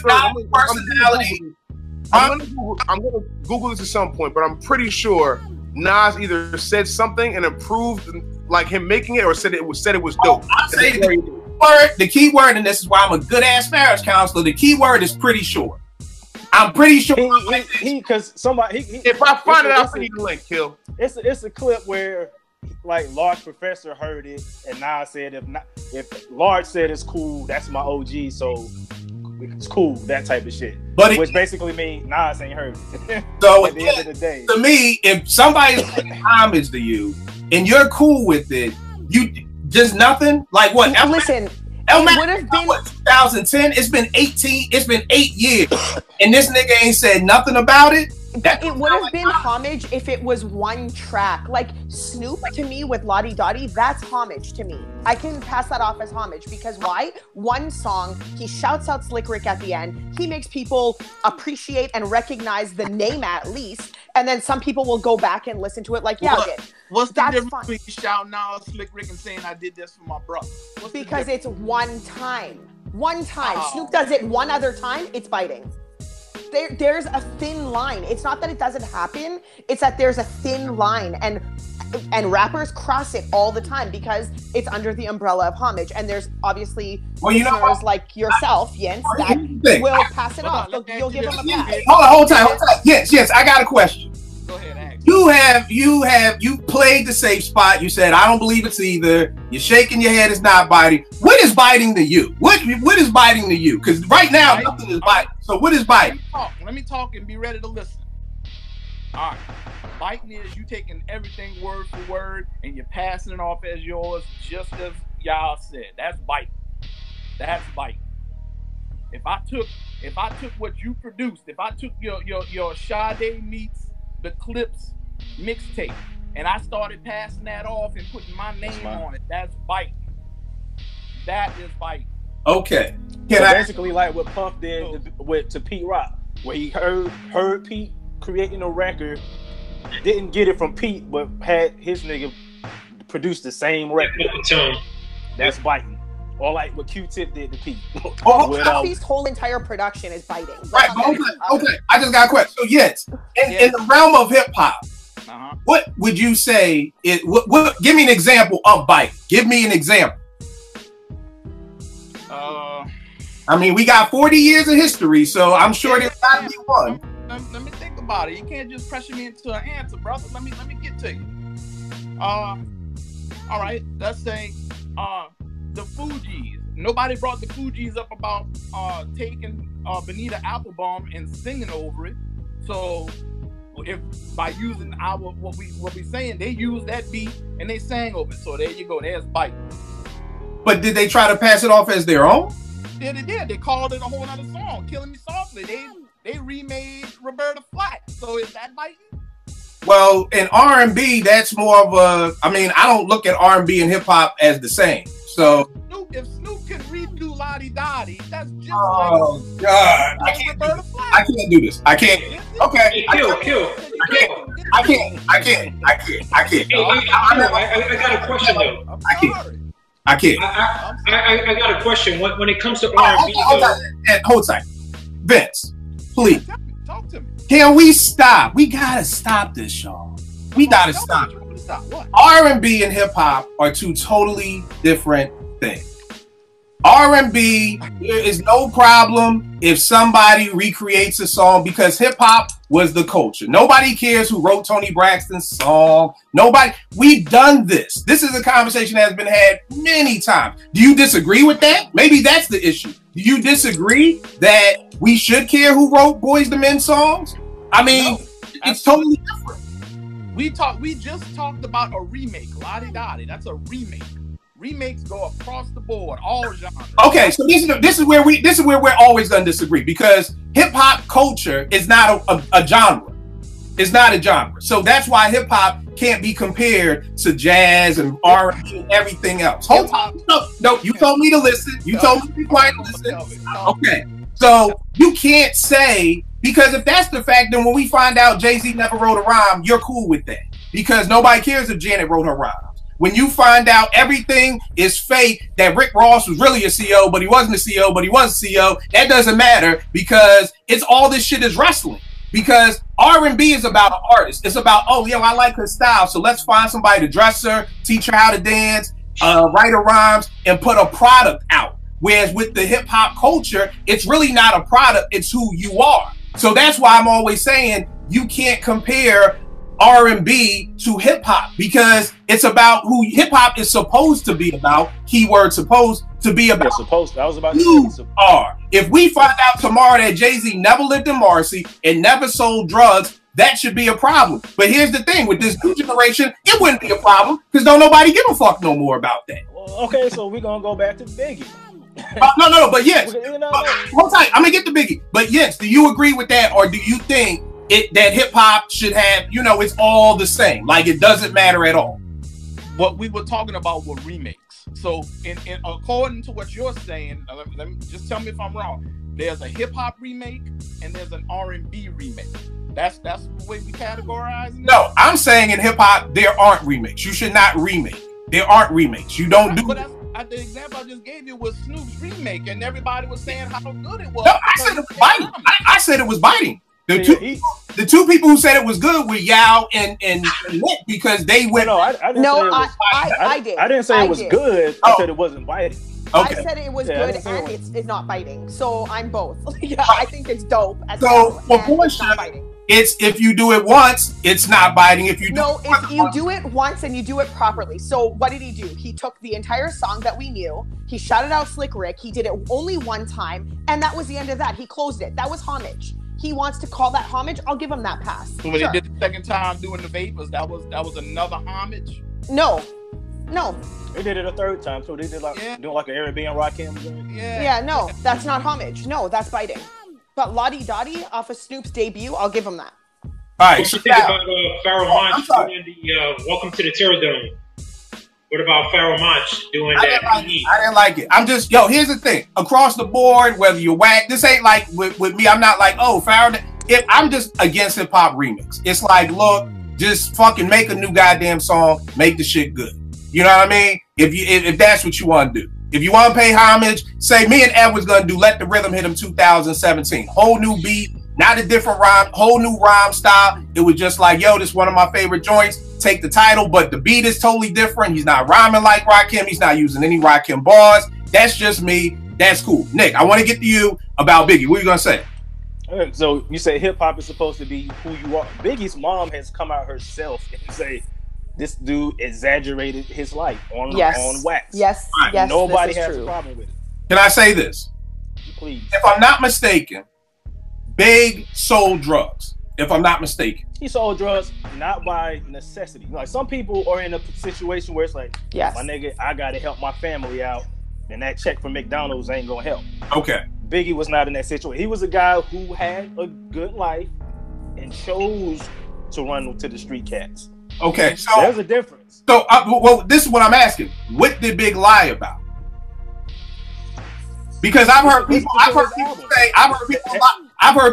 Speaker 7: Google this at some point, but I'm pretty sure Nas either said something and approved like him making it, or said it was dope.
Speaker 3: I'll say the key word, and this is why I'm a good ass marriage counselor. The key word is pretty sure. I'm pretty sure
Speaker 6: because somebody.
Speaker 7: If I find it, I'll send you the link. Kill.
Speaker 6: It's a clip where like Large Professor heard it, and Nas said if Large said it's cool, that's my OG, so it's cool, that type of shit. But which basically means Nas ain't heard it.
Speaker 3: So
Speaker 6: at the end of the day,
Speaker 3: to me, if somebody's paying homage to you and you're cool with it, you just nothing. Like what?
Speaker 9: Listen,
Speaker 3: it would have been what, 2010. It's been 8 years, and this nigga ain't said nothing about it.
Speaker 9: It would have been homage if it was one track. Like Snoop to me with Lottie Dottie, that's homage to me. I can pass that off as homage because why? One song, he shouts out Slick Rick at the end. He makes people appreciate and recognize the name at least. And then some people will go back and listen to it like, yeah,
Speaker 8: what's the difference between shouting out Slick Rick and saying I did this for my brother?
Speaker 9: Because it's one time. One time. Oh. Snoop does it one other time, it's biting. There's a thin line. It's not that it doesn't happen. It's that there's a thin line, and rappers cross it all the time because it's under the umbrella of homage. And there's obviously listeners like yourself, Jens, that will pass it off. You'll give them a pass.
Speaker 3: Hold on. Yes. I got a question.
Speaker 8: Go ahead, ask.
Speaker 3: You played the safe spot. You said I don't believe it's either. You're shaking your head. It's not biting. What is biting to you? What is biting to you? Because right now nothing is biting. So what is biting?
Speaker 8: Let me talk and be ready to listen. All right. Biting is you taking everything word for word and you're passing it off as yours, just as y'all said. That's biting. That's biting. If I took what you produced, if I took your Sade Meets the Clips mixtape, and I started passing that off and putting my name on it, that's biting. That is biting.
Speaker 3: Okay.
Speaker 6: Basically like what Puff did to Pete Rock, where he heard Pete creating a record, didn't get it from Pete, but had his nigga produce the same record. That's biting. Or like what Q-Tip did to Pete.
Speaker 9: Puffy's whole entire production is biting.
Speaker 3: Right, okay. I just got a question. So yes, in the realm of hip hop, what would you say? Give me an example of bite. Give me an example. I mean, we got 40 years of history, so I'm sure there's got to be one.
Speaker 8: Let me think about it. You can't just pressure me into an answer, brother. Let me get to you. All right, let's say the Fugees. Nobody brought the Fugees up about taking Bonita Applebum and singing over it. So if by using what we saying, they used that beat and they sang over it. So there you go. There's bite.
Speaker 3: But did they try to pass it off as their own?
Speaker 8: Yeah, they did. They called it a whole other song, "Killing Me Softly." They remade Roberta Flack. So is that biting?
Speaker 3: Well, in R&B, that's more of a. I mean, I don't look at R&B and hip hop as the same. So
Speaker 8: if Snoop can redo Lottie Dottie, that's just
Speaker 3: God, I can't do this. I can't. Okay.
Speaker 4: Kill.
Speaker 3: I can't.
Speaker 4: I got a question though.
Speaker 3: I can't.
Speaker 4: I got a question. When it comes to
Speaker 3: R&B, hold tight, Vince, please.
Speaker 8: Talk to me.
Speaker 3: Can we stop? We gotta stop this, y'all. We gotta stop.
Speaker 8: What?
Speaker 3: R&B and hip hop are two totally different things. R&B, there is no problem if somebody recreates a song because hip hop was the culture. Nobody cares who wrote Toni Braxton's song. Nobody. We've done this. This is a conversation that has been had many times. Do you disagree with that? Maybe that's the issue. Do you disagree that we should care who wrote Boyz II Men songs? I mean, it's totally different.
Speaker 8: We just talked about a remake, Lottie Dottie. That's a remake. Remakes go across the board, all genres.
Speaker 3: Okay, so this is where we're always gonna disagree because hip hop culture is not a genre. It's not a genre. So that's why hip hop can't be compared to jazz and R&B and everything else. Hold on. No, you told me to listen. You told me to be quiet and listen. Okay. So you can't say, because if that's the fact, then when we find out Jay-Z never wrote a rhyme, you're cool with that. Because nobody cares if Janet wrote her rhymes. When you find out everything is fake, that Rick Ross was really a CO, but he wasn't a CO, but he was a CO, that doesn't matter because it's all this shit is wrestling. Because R&B is about an artist. It's about, oh, yo, I like her style, so let's find somebody to dress her, teach her how to dance, write her rhymes, and put a product out. Whereas with the hip hop culture, it's really not a product, it's who you are. So that's why I'm always saying you can't compare R&B to hip hop because it's about who hip hop is supposed to be about. Keyword supposed to be about. You are. If we find out tomorrow that Jay-Z never lived in Marcy and never sold drugs, that should be a problem. But here's the thing: with this new generation, it wouldn't be a problem because don't nobody give a fuck no more about that.
Speaker 6: Okay, so we're gonna go back to Biggie.
Speaker 3: No, but yes. Hold tight. I'm gonna get to Biggie. But yes, do you agree with that, or do you think that hip hop should have, it's all the same, like it doesn't matter at all?
Speaker 8: What we were talking about were remakes. So, in according to what you're saying, let me just tell me if I'm wrong. There's a hip hop remake and there's an R&B remake. That's the way we categorize it.
Speaker 3: No, I'm saying in hip hop there aren't remakes. You should not remake. There aren't remakes. You don't do.
Speaker 8: But the example I just gave you was Snoop's remake, and everybody was saying how good it was.
Speaker 3: No, I said it was biting. I said it was biting. The two people who said it was good were Yao and Nick because they went.
Speaker 9: I did.
Speaker 6: I didn't say it was good. I said it wasn't biting.
Speaker 3: Okay.
Speaker 9: I said it was good and it's not biting. So I'm both. Yeah, I think it's dope.
Speaker 3: So for Portia, it's if you do it once, it's not biting. If you
Speaker 9: do it once and you do it properly. So what did he do? He took the entire song that we knew. He shouted out Slick Rick. He did it only one time, and that was the end of that. He closed it. That was Homage. He wants to call that Homage. I'll give him that pass.
Speaker 8: So when he did the second time doing the Vapors, that was another Homage?
Speaker 9: No. No.
Speaker 6: They did it a third time, so they did like doing like an Arabian Rakim.
Speaker 9: Yeah, no, that's not Homage. No, that's biting. But Lottie Dottie off of Snoop's debut, I'll give him that.
Speaker 3: All right,
Speaker 4: What
Speaker 3: so
Speaker 4: you think
Speaker 3: now,
Speaker 4: about Pharaoh Monch doing the Welcome to the Terror Dome? What about Pharaoh Monch doing
Speaker 3: I didn't like it. I'm just, here's the thing. Across the board, whether you're whack, this ain't like with me. I'm not like, oh, Pharaoh. I'm just against hip hop remix. It's like, look, just fucking make a new goddamn song, make the shit good. You know what I mean? If that's what you want to do. If you want to pay homage, say me and Ed was going to do Let the Rhythm Hit Him 2017. Whole new beat, not a different rhyme, whole new rhyme style. It was just like, yo, this is one of my favorite joints. Take the title, but the beat is totally different. He's not rhyming like Rakim. He's not using any Rakim bars. That's just me. That's cool. Nick, I want to get to you about Biggie. What are you going to say?
Speaker 6: So you say hip hop is supposed to be who you are. Biggie's mom has come out herself and say this dude exaggerated his life on wax.
Speaker 9: Yes,
Speaker 3: right.
Speaker 9: yes.
Speaker 6: Nobody has a problem with it.
Speaker 3: Can I say this?
Speaker 6: Please.
Speaker 3: If I'm not mistaken, Big sold drugs. If I'm not mistaken,
Speaker 6: he sold drugs not by necessity. Like some people are in a situation where it's like,
Speaker 9: yes,
Speaker 6: my nigga, I gotta help my family out, and that check from McDonald's ain't gonna help.
Speaker 3: Okay.
Speaker 6: Biggie was not in that situation. He was a guy who had a good life and chose to run to the street cats.
Speaker 3: Okay, so
Speaker 6: there's a difference.
Speaker 3: So, well, this is what I'm asking. What did Big lie about? Because I've heard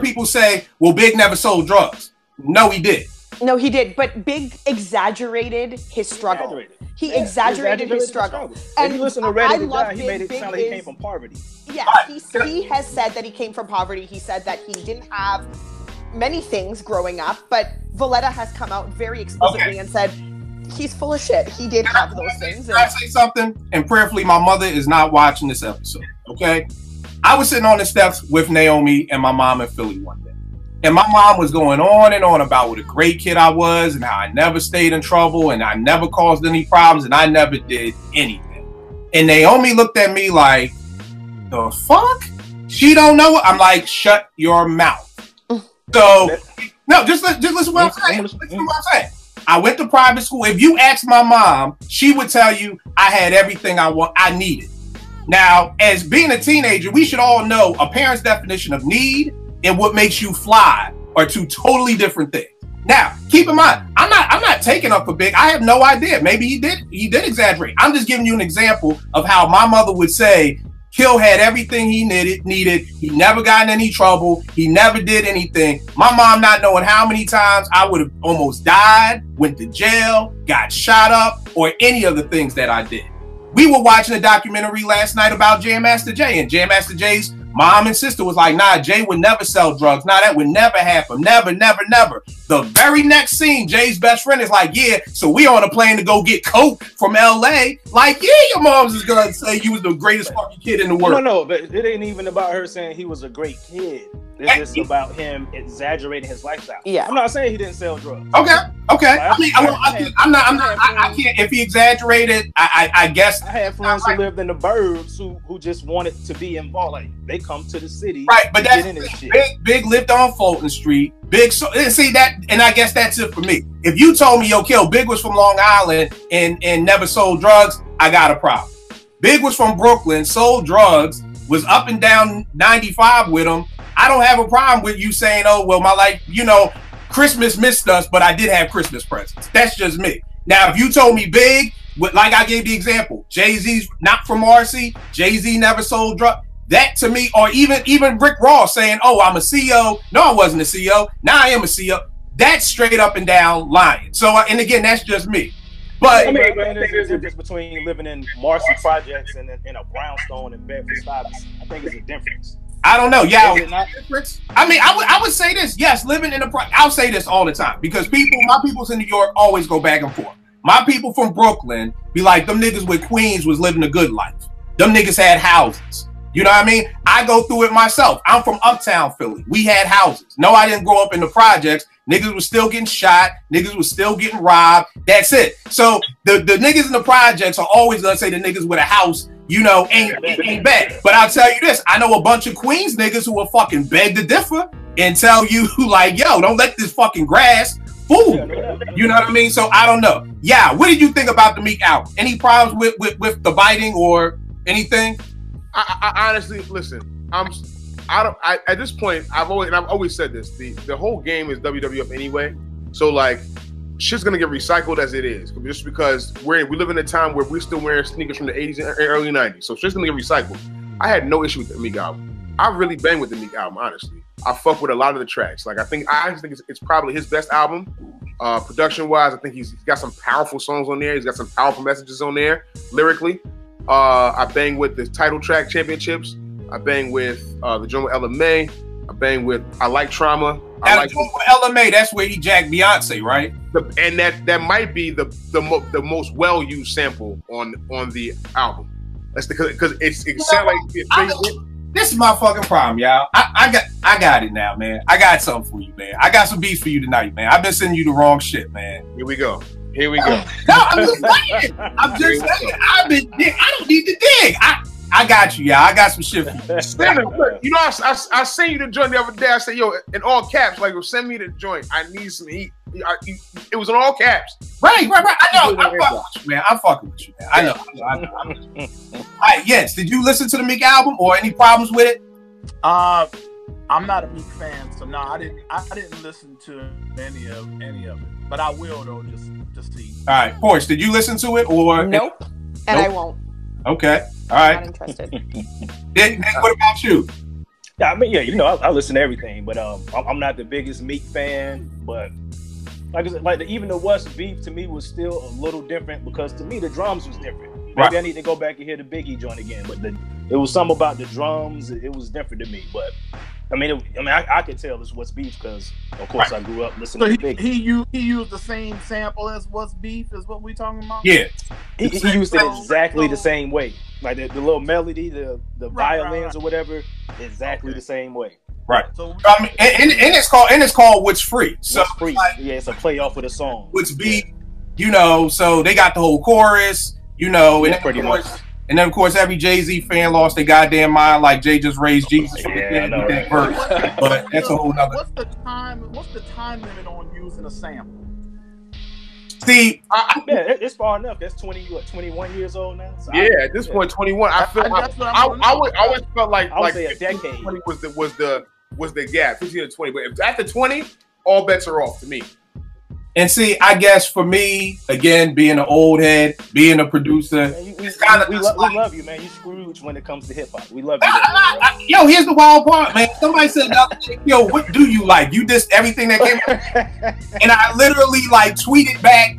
Speaker 3: people say, well, Big never sold drugs. No, he did.
Speaker 9: No, he did. But Big exaggerated his struggle. He exaggerated his struggle.
Speaker 6: And if you listen to Ready to Die, he made it sound like he came from poverty.
Speaker 9: Yeah, he has said that he came from poverty. He said that he didn't have many things growing up, but Valletta has come out very explicitly and said he's full of shit. He did have those things.
Speaker 3: Can I say something? And prayerfully, my mother is not watching this episode, okay? I was sitting on the steps with Naomi and my mom in Philly one day. And my mom was going on and on about what a great kid I was and how I never stayed in trouble and I never caused any problems and I never did anything. And Naomi looked at me like, the fuck? She don't know what? I'm like, shut your mouth. So, no, just listen what I'm saying. Listen what I'm saying. I went to private school. If you ask my mom, she would tell you I had everything I needed. Now, as being a teenager, we should all know a parent's definition of need and what makes you fly are two totally different things. Now, keep in mind, I'm not taking up for Big. I have no idea. Maybe he did exaggerate. I'm just giving you an example of how my mother would say Kill had everything he needed. He never got in any trouble. He never did anything. My mom not knowing how many times I would have almost died, went to jail, got shot up, or any of the things that I did. We were watching a documentary last night about Jam Master Jay, and Jam Master Jay's mom and sister was like, nah, Jay would never sell drugs. Nah, that would never happen. Never, never, never. The very next scene, Jay's best friend is like, yeah, so we on a plane to go get coke from LA. Like, yeah, your mom's is gonna say you was the greatest fucking kid in the world.
Speaker 6: No, but it ain't even about her saying he was a great kid. It's just about him exaggerating his lifestyle.
Speaker 9: Yeah.
Speaker 6: I'm not saying he didn't sell drugs.
Speaker 3: Okay.
Speaker 6: Like,
Speaker 3: I can't. If he exaggerated, I guess.
Speaker 6: I had friends who lived in the burbs who just wanted to be involved. Like, they come to the city.
Speaker 3: Right, but that's
Speaker 6: shit.
Speaker 3: Big lived on Fulton Street. Big, so see that, and I guess that's it for me. If you told me, yo, Kill, Big was from Long Island and never sold drugs, I got a problem. Big was from Brooklyn, sold drugs, was up and down 95 with him. I don't have a problem with you saying, oh, well, my life, Christmas missed us, but I did have Christmas presents. That's just me. Now, if you told me Big, like I gave the example, Jay-Z's not from Marcy, Jay-Z never sold drugs. That to me, or even Rick Ross saying, oh, I'm a CEO. No, I wasn't a CEO. Now I am a CEO. That's straight up and down lying. So, and again, that's just me. But
Speaker 6: I mean, there's a difference between living in Marcy projects and in a brownstone in Bedford-Stuyvesant. I think it's a difference.
Speaker 3: I don't know. Yeah, I mean, I would say this. Yes, living in I'll say this all the time because my peoples in New York always go back and forth. My people from Brooklyn be like, them niggas with Queens was living a good life. Them niggas had houses. You know what I mean? I go through it myself. I'm from uptown Philly. We had houses. No, I didn't grow up in the projects. Niggas was still getting shot. Niggas was still getting robbed. That's it. So the niggas in the projects are always gonna say the niggas with a house, ain't bad. But I'll tell you this, I know a bunch of Queens niggas who will fucking beg to differ and tell you like, yo, don't let this fucking grass fool. You know what I mean? So I don't know. Yeah, what did you think about the Meek album? Any problems with the biting or anything?
Speaker 7: I honestly listen. At this point, I've always said this. The whole game is WWF anyway. So like, shit's gonna get recycled as it is, just because we live in a time where we're still wearing sneakers from the 80s and early 90s. So shit's gonna get recycled. I had no issue with the Meek album. I really bang with the Meek album, honestly. I fuck with a lot of the tracks. Like I think it's probably his best album. Production wise, I think he's got some powerful songs on there. He's got some powerful messages on there lyrically. I bang with the title track Championships. I bang with the joint with Ella May. I bang with I Like Trauma.
Speaker 3: Now, the joint with Ella May, that's where he jacked Beyonce, right?
Speaker 7: And that might be the most well used sample on the album. That's because it sounds like
Speaker 3: this is my fucking problem, y'all. I got it now, man. I got something for you, man. I got some beef for you tonight, man. I've been sending you the wrong shit, man.
Speaker 7: Here we go.
Speaker 3: No, I'm just saying. I don't need to dig. I got you, y'all. I got some shit for you.
Speaker 7: You know, I sent you the joint the other day. I said, yo, in all caps, like, send me the joint. I need some heat. It was in all caps.
Speaker 3: Right. I know. I'm fucking with you, man. I'm fucking with you, man. I know. All right, yes. Did you listen to the Meek album or any problems with it?
Speaker 8: I'm not a Meek fan, so no, I didn't listen to any of it. But I will though, just see.
Speaker 3: All right, Porsche, did you listen to it or?
Speaker 9: Nope. And I won't.
Speaker 3: Okay. All right.
Speaker 9: Not interested.
Speaker 3: Nick, what about you?
Speaker 6: Yeah, I mean, yeah, you know, I listen to everything, but I'm not the biggest Meek fan. But like I said, even the West beef to me was still a little different because to me the drums was different. Maybe
Speaker 3: right.
Speaker 6: I need to go back and hear the Biggie joint again, but it was something about the drums. It was different to me, but. I could tell it's What's Beef because, of course, I grew up listening to Biggie.
Speaker 8: He used the same sample as What's Beef, is what we talking about?
Speaker 3: Yeah.
Speaker 6: He used it exactly the same way. Like the little melody, the violins or whatever, exactly the same way.
Speaker 3: Right. So I mean, and it's called What's Free. So
Speaker 6: What's Free. Like, yeah, it's a play off of the song.
Speaker 3: What's Beef, you know, so they got the whole chorus, you know,
Speaker 6: and pretty much.
Speaker 3: And then, of course, every Jay-Z fan lost their goddamn mind, like Jay just raised Jesus from the dead with that verse. But that's a whole nother.
Speaker 8: What's the time limit on using a sample?
Speaker 3: See,
Speaker 6: it's far enough. That's 21 years old now. So
Speaker 7: at this point, 21. I always felt like
Speaker 6: say a decade
Speaker 7: 20 was the gap, 15 to 20. But if after 20, all bets are off to me.
Speaker 3: And see, I guess for me, again, being an old head, being a producer,
Speaker 6: we love you, man. You Scrooge when it comes to hip hop. We love you.
Speaker 3: Yo, here's the wild part, man. Somebody said the other day, yo, what do you like? You dissed everything that came out. And I literally tweeted back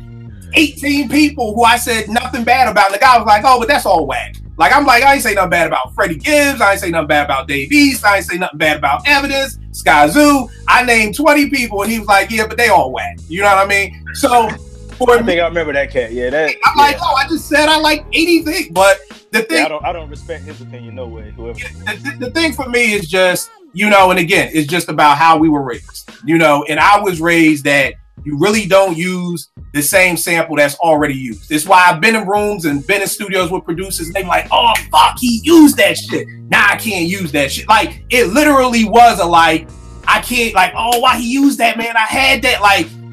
Speaker 3: 18 people who I said nothing bad about. And the guy was like, oh, but that's all whack. Like, I'm like, I ain't say nothing bad about Freddie Gibbs. I ain't say nothing bad about Dave East. I ain't say nothing bad about Evidence, Skyzoo. I named 20 people, and he was like, yeah, but they all whack. You know what I mean? So,
Speaker 6: I think I remember that cat. Yeah,
Speaker 3: I'm like, oh, I just said I like anything. But the thing,
Speaker 6: I don't respect his opinion, no way. Whoever.
Speaker 3: The thing for me is just, you know, and again, it's just about how we were raised. You know, and I was raised that you really don't use the same sample that's already used. It's why I've been in rooms and been in studios with producers. And they're like, oh, fuck, he used that shit. Nah, I can't use that shit. Like, it literally was I can't, oh, why he used that, man? I had that.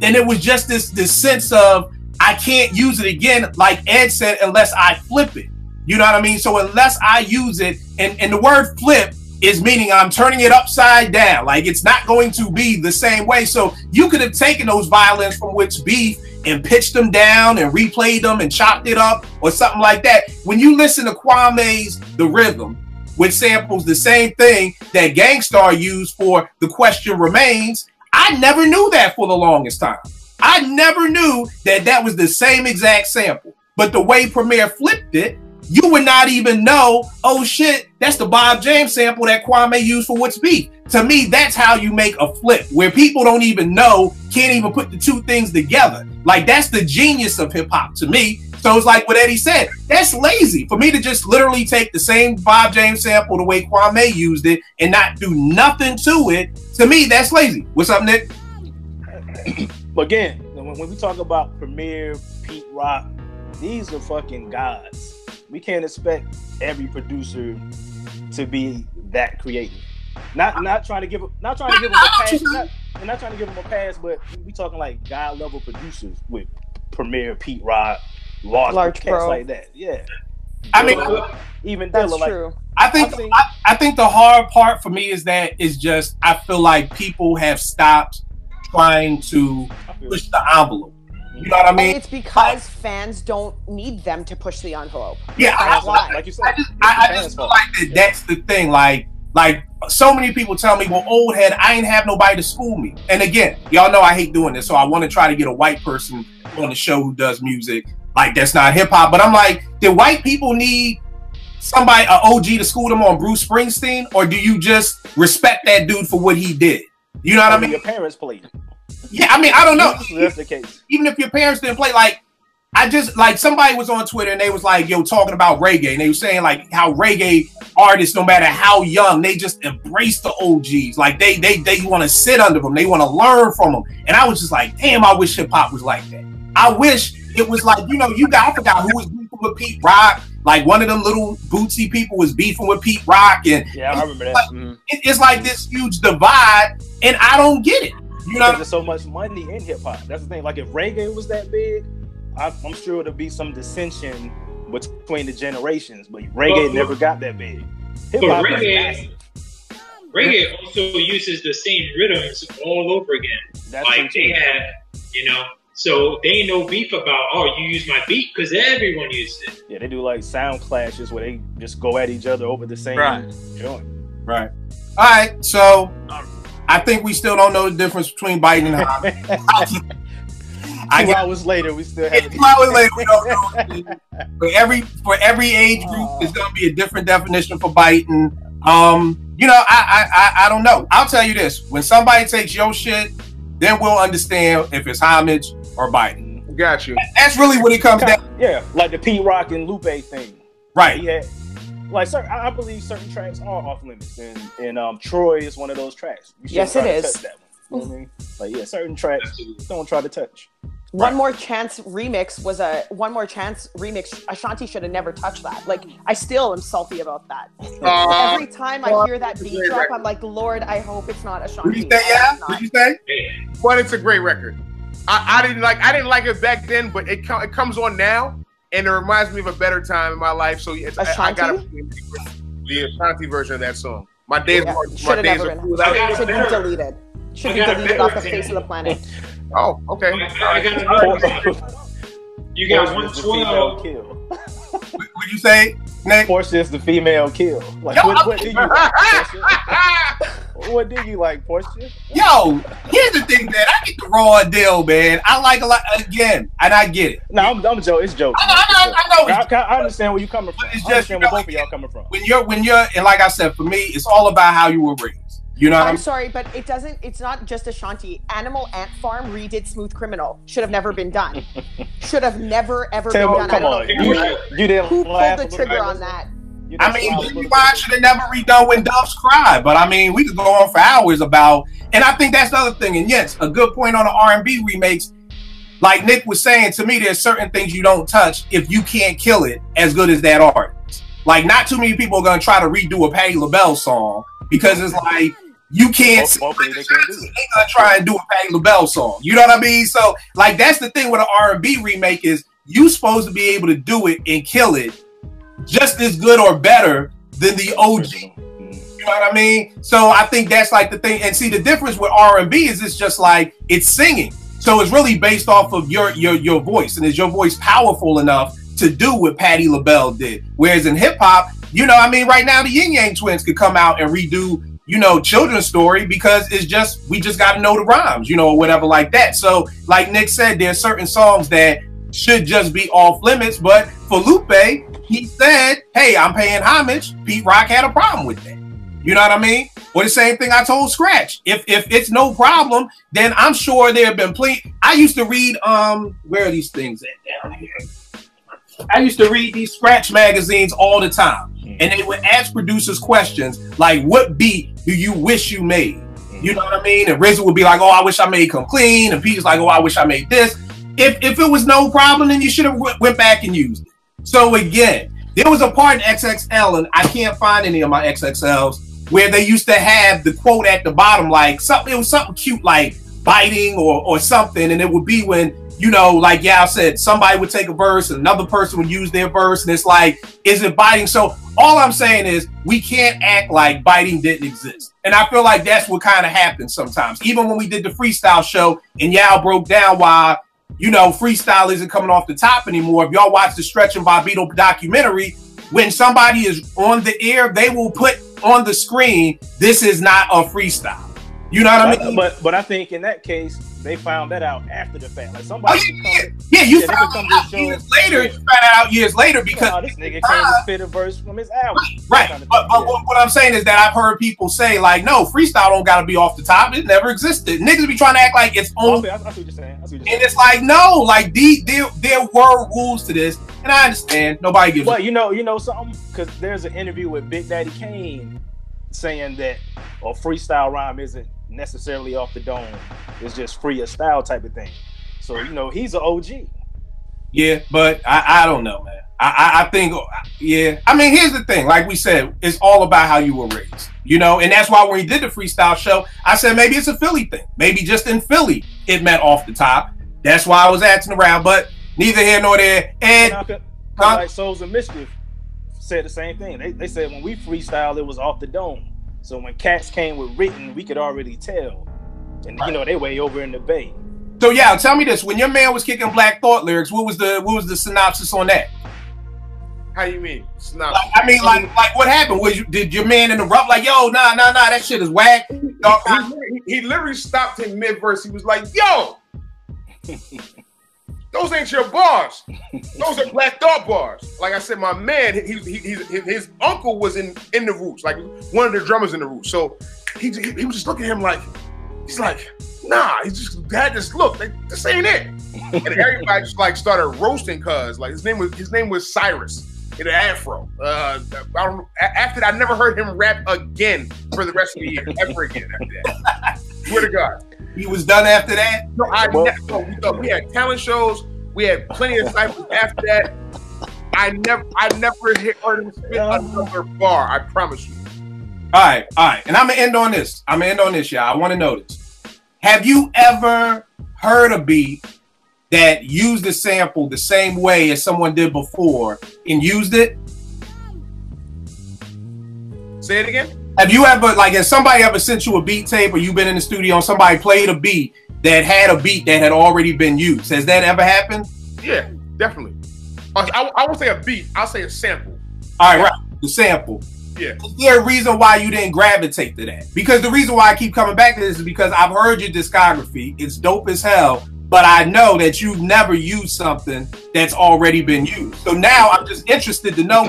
Speaker 3: And it was just this sense of, I can't use it again, like Ed said, unless I flip it. You know what I mean? So unless I use it, and the word flip is meaning I'm turning it upside down. Like, it's not going to be the same way. So you could have taken those violins from What's Beef and pitched them down and replayed them and chopped it up or something like that. When you listen to Kwame's The Rhythm, which samples the same thing that Gangstar used for The Question Remains, I never knew that for the longest time. I never knew that was the same exact sample. But the way Premier flipped it, you would not even know, oh shit, that's the Bob James sample that Kwame used for What's Beef. To me, that's how you make a flip, where people don't even know, can't even put the two things together. Like, that's the genius of hip hop to me. So it's like what Eddie said, that's lazy. For me to just literally take the same Bob James sample the way Kwame used it and not do nothing to it, to me, that's lazy. What's up, Nick?
Speaker 6: Again, when we talk about Premier, Pete Rock, these are fucking gods. We can't expect every producer to be that creative. Not trying to give them a pass. I'm not trying to give them a pass, but we talking like god level producers with Premier, Pete Rock, Large cats
Speaker 9: Bro.
Speaker 6: like that. Yeah.
Speaker 3: I mean,
Speaker 6: even
Speaker 9: That's
Speaker 6: Dilla,
Speaker 9: true.
Speaker 3: I think the hard part for me is just I feel like people have stopped trying to push the envelope. You know what I mean?
Speaker 9: And it's because fans don't need them to push the envelope.
Speaker 3: Yeah,
Speaker 9: That's why.
Speaker 6: like you said,
Speaker 3: I just feel like that's the thing. Like so many people tell me, well, old head, I ain't have nobody to school me. And again, y'all know I hate doing this, so I want to try to get a white person on the show who does music. Like, that's not hip hop. But I'm like, did white people need somebody, an OG, to school them on Bruce Springsteen? Or do you just respect that dude for what he did? You know what I mean?
Speaker 6: Your parents played.
Speaker 3: Yeah, I mean, I don't know.
Speaker 6: That's the case.
Speaker 3: Even if your parents didn't play, like, I just, like, somebody was on Twitter and they was like, yo, talking about reggae. And they were saying, like, how reggae artists, no matter how young, they just embrace the OGs. Like, they want to sit under them. They want to learn from them. And I was just like, damn, I wish hip-hop was like that. I wish it was like, you know, I forgot who was beefing with Pete Rock. Like, one of them little bootsy people was beefing with Pete Rock. And
Speaker 6: yeah, I remember that.
Speaker 3: Like, it's like this huge divide, and I don't get it. You know,
Speaker 6: there's so much money in hip hop. That's the thing. Like, if reggae was that big, I'm sure there'd be some dissension between the generations. But reggae never got that big. Hip hop
Speaker 4: reggae also uses the same rhythms all over again.
Speaker 6: That's
Speaker 4: like they had, you know. So they ain't no beef about, oh, you use my beat, because everyone uses it.
Speaker 6: Yeah, they do like sound clashes where they just go at each other over the same joint.
Speaker 3: Right. All right. So I think we still don't know the difference between biting and hopping.
Speaker 6: 2 hours later, we still have
Speaker 3: 2 hours later, we don't know. For every age group, it's gonna be a different definition for biting. You know, I don't know. I'll tell you this: when somebody takes your shit, then we'll understand if it's homage or biting.
Speaker 7: Got you.
Speaker 3: That's really what it comes down.
Speaker 6: Yeah, like the Pete Rock and Lupe thing.
Speaker 3: Right.
Speaker 6: Yeah. Like, I believe certain tracks are off limits, and Troy is one of those tracks.
Speaker 9: Yes, it is.
Speaker 6: That one. You know what I mean? Like, yeah, certain tracks don't try to touch.
Speaker 9: One More Chance remix was a One More Chance remix. Ashanti should have never touched that. Like, I still am salty about that. Every time I hear that beat drop, I'm like, Lord, I hope it's not Ashanti.
Speaker 3: What you say? Yeah. What you say?
Speaker 7: But it's a great record. I didn't like it back then, but it comes on now, and it reminds me of a better time in my life. So I got the Ashanti version of that song. My days
Speaker 9: should have never been. Should be deleted. Should be deleted off the face of the planet.
Speaker 7: Oh, okay.
Speaker 4: I got another. You got 112.
Speaker 6: Kill.
Speaker 3: What'd you say, Nick?
Speaker 6: Portia is the female kill. Like, what did you like, Portia? What did you like, Portia?
Speaker 3: Yo, here's the thing, man. I get the raw deal, man. I like a lot again, and I get it.
Speaker 6: No, I'm joking. It's joking.
Speaker 3: I know.
Speaker 6: I understand where you're coming from.
Speaker 3: It's
Speaker 6: I understand where both of y'all coming from.
Speaker 3: When you're, and like I said, for me, it's all about how you were raised. You know what
Speaker 9: I'm sorry, but it's not just Ashanti. Animal Ant Farm redid Smooth Criminal. Should have never been done. Should have never, ever been done.
Speaker 6: Come on. You didn't
Speaker 9: Who pulled the trigger on that?
Speaker 3: I mean, Jimmy Wine should have never redone When Doves Cry. But I mean, we could go on for hours about, and I think that's the other thing. And yes, a good point on the R&B remakes. Like Nick was saying, to me, there's certain things you don't touch if you can't kill it as good as that artist. Like, not too many people are going to try to redo a Patti LaBelle song because it's like, you can't they ain't gonna try and do a Patti LaBelle song. You know what I mean? So, like, that's the thing with an R&B remake is you supposed to be able to do it and kill it just as good or better than the OG. You know what I mean? So I think that's like the thing. And see, the difference with R&B is it's just like it's singing. So it's really based off of your voice, and is your voice powerful enough to do what Patti LaBelle did? Whereas in hip hop, you know, I mean, right now the Yin Yang Twins could come out and redo, you know, Children's Story because it's just, we just got to know the rhymes, you know, or whatever like that. So like Nick said, there's certain songs that should just be off limits. But for Lupe, he said, hey, I'm paying homage. Pete Rock had a problem with that. You know what I mean? Or the same thing I told Scratch. If it's no problem, then I'm sure there have been plenty. I used to read, where are these things at down here? I used to read these Scratch magazines all the time. And they would ask producers questions like, what beat do you wish you made? You know what I mean? And RZA would be like, oh, I wish I made Come Clean. And Pete's like, oh, I wish I made this. If it was no problem, then you should have went back and used it. So again, there was a part in XXL, and I can't find any of my XXLs, where they used to have the quote at the bottom, like something, it was something cute, like biting or something. And it would be when, you know, like Yao said, somebody would take a verse and another person would use their verse. And it's like, is it biting? So all I'm saying is we can't act like biting didn't exist. And I feel like that's what kind of happens sometimes. Even when we did the freestyle show and Yao broke down why, you know, freestyle isn't coming off the top anymore. If y'all watch the Stretch and Bobbito documentary, when somebody is on the air, they will put on the screen, this is not a freestyle. You know what I mean?
Speaker 6: But I think in that case, they found that out after the fact. Like somebody
Speaker 3: you found it out years later. You found it out years later because
Speaker 6: this nigga came to spit a verse from his album.
Speaker 3: Right. But what I'm saying is that I've heard people say like, no, freestyle don't got to be off the top. It never existed. Niggas be trying to act like it's only.
Speaker 6: I see what you're saying. And
Speaker 3: it's like, no, like there were rules to this, and I understand nobody gives.
Speaker 6: Well, you know something, because there's an interview with Big Daddy Kane saying that a freestyle rhyme isn't necessarily off the dome. It's just free of style type of thing. So, you know, he's an OG.
Speaker 3: Yeah, but I don't know, man. I think, yeah. I mean, here's the thing. Like we said, it's all about how you were raised, you know? And that's why when we did the freestyle show, I said maybe it's a Philly thing. Maybe just in Philly, it meant off the top. That's why I was asking around, but neither here nor there. And
Speaker 6: like Souls of Mischief said the same thing. They said when we freestyle, it was off the dome. So when cats came with written, we could already tell. And you know, they way over in the Bay.
Speaker 3: So yeah, tell me this: when your man was kicking Black Thought lyrics, what was the synopsis on that?
Speaker 7: How you mean synopsis?
Speaker 3: Like, I mean, like what happened? Did your man interrupt? Like, yo, nah, that shit is whack.
Speaker 7: He literally stopped him mid verse. He was like, yo, those ain't your bars. Those are Black Thought bars. Like I said, my man, his uncle was in the Roots, like one of the drummers in the Roots. So he was just looking at him like, he's like, nah, he just had this look, like, this ain't it. And everybody just like started roasting cuz. Like his name was Cyrus in an afro. I don't know. After that, I never heard him rap again for the rest of the year. Ever again after that. Swear to God.
Speaker 3: He was done after that?
Speaker 7: No, we had talent shows. We had plenty of cyphers after that. I never heard him spit another bar. I promise you.
Speaker 3: All right. And I'm gonna end on this. Y'all. I want to know this. Have you ever heard a beat that used the sample the same way as someone did before and used it?
Speaker 7: Say it again.
Speaker 3: Have you ever, like, has somebody ever sent you a beat tape, or you've been in the studio and somebody played a beat that had a beat that had already been used? Has that ever happened?
Speaker 7: Yeah, definitely. I won't say a beat. I'll say a sample.
Speaker 3: All right, right. The sample.
Speaker 7: Yeah.
Speaker 3: Is there a reason why you didn't gravitate to that? Because the reason why I keep coming back to this is because I've heard your discography. It's dope as hell. But I know that you've never used something that's already been used. So now I'm just interested to know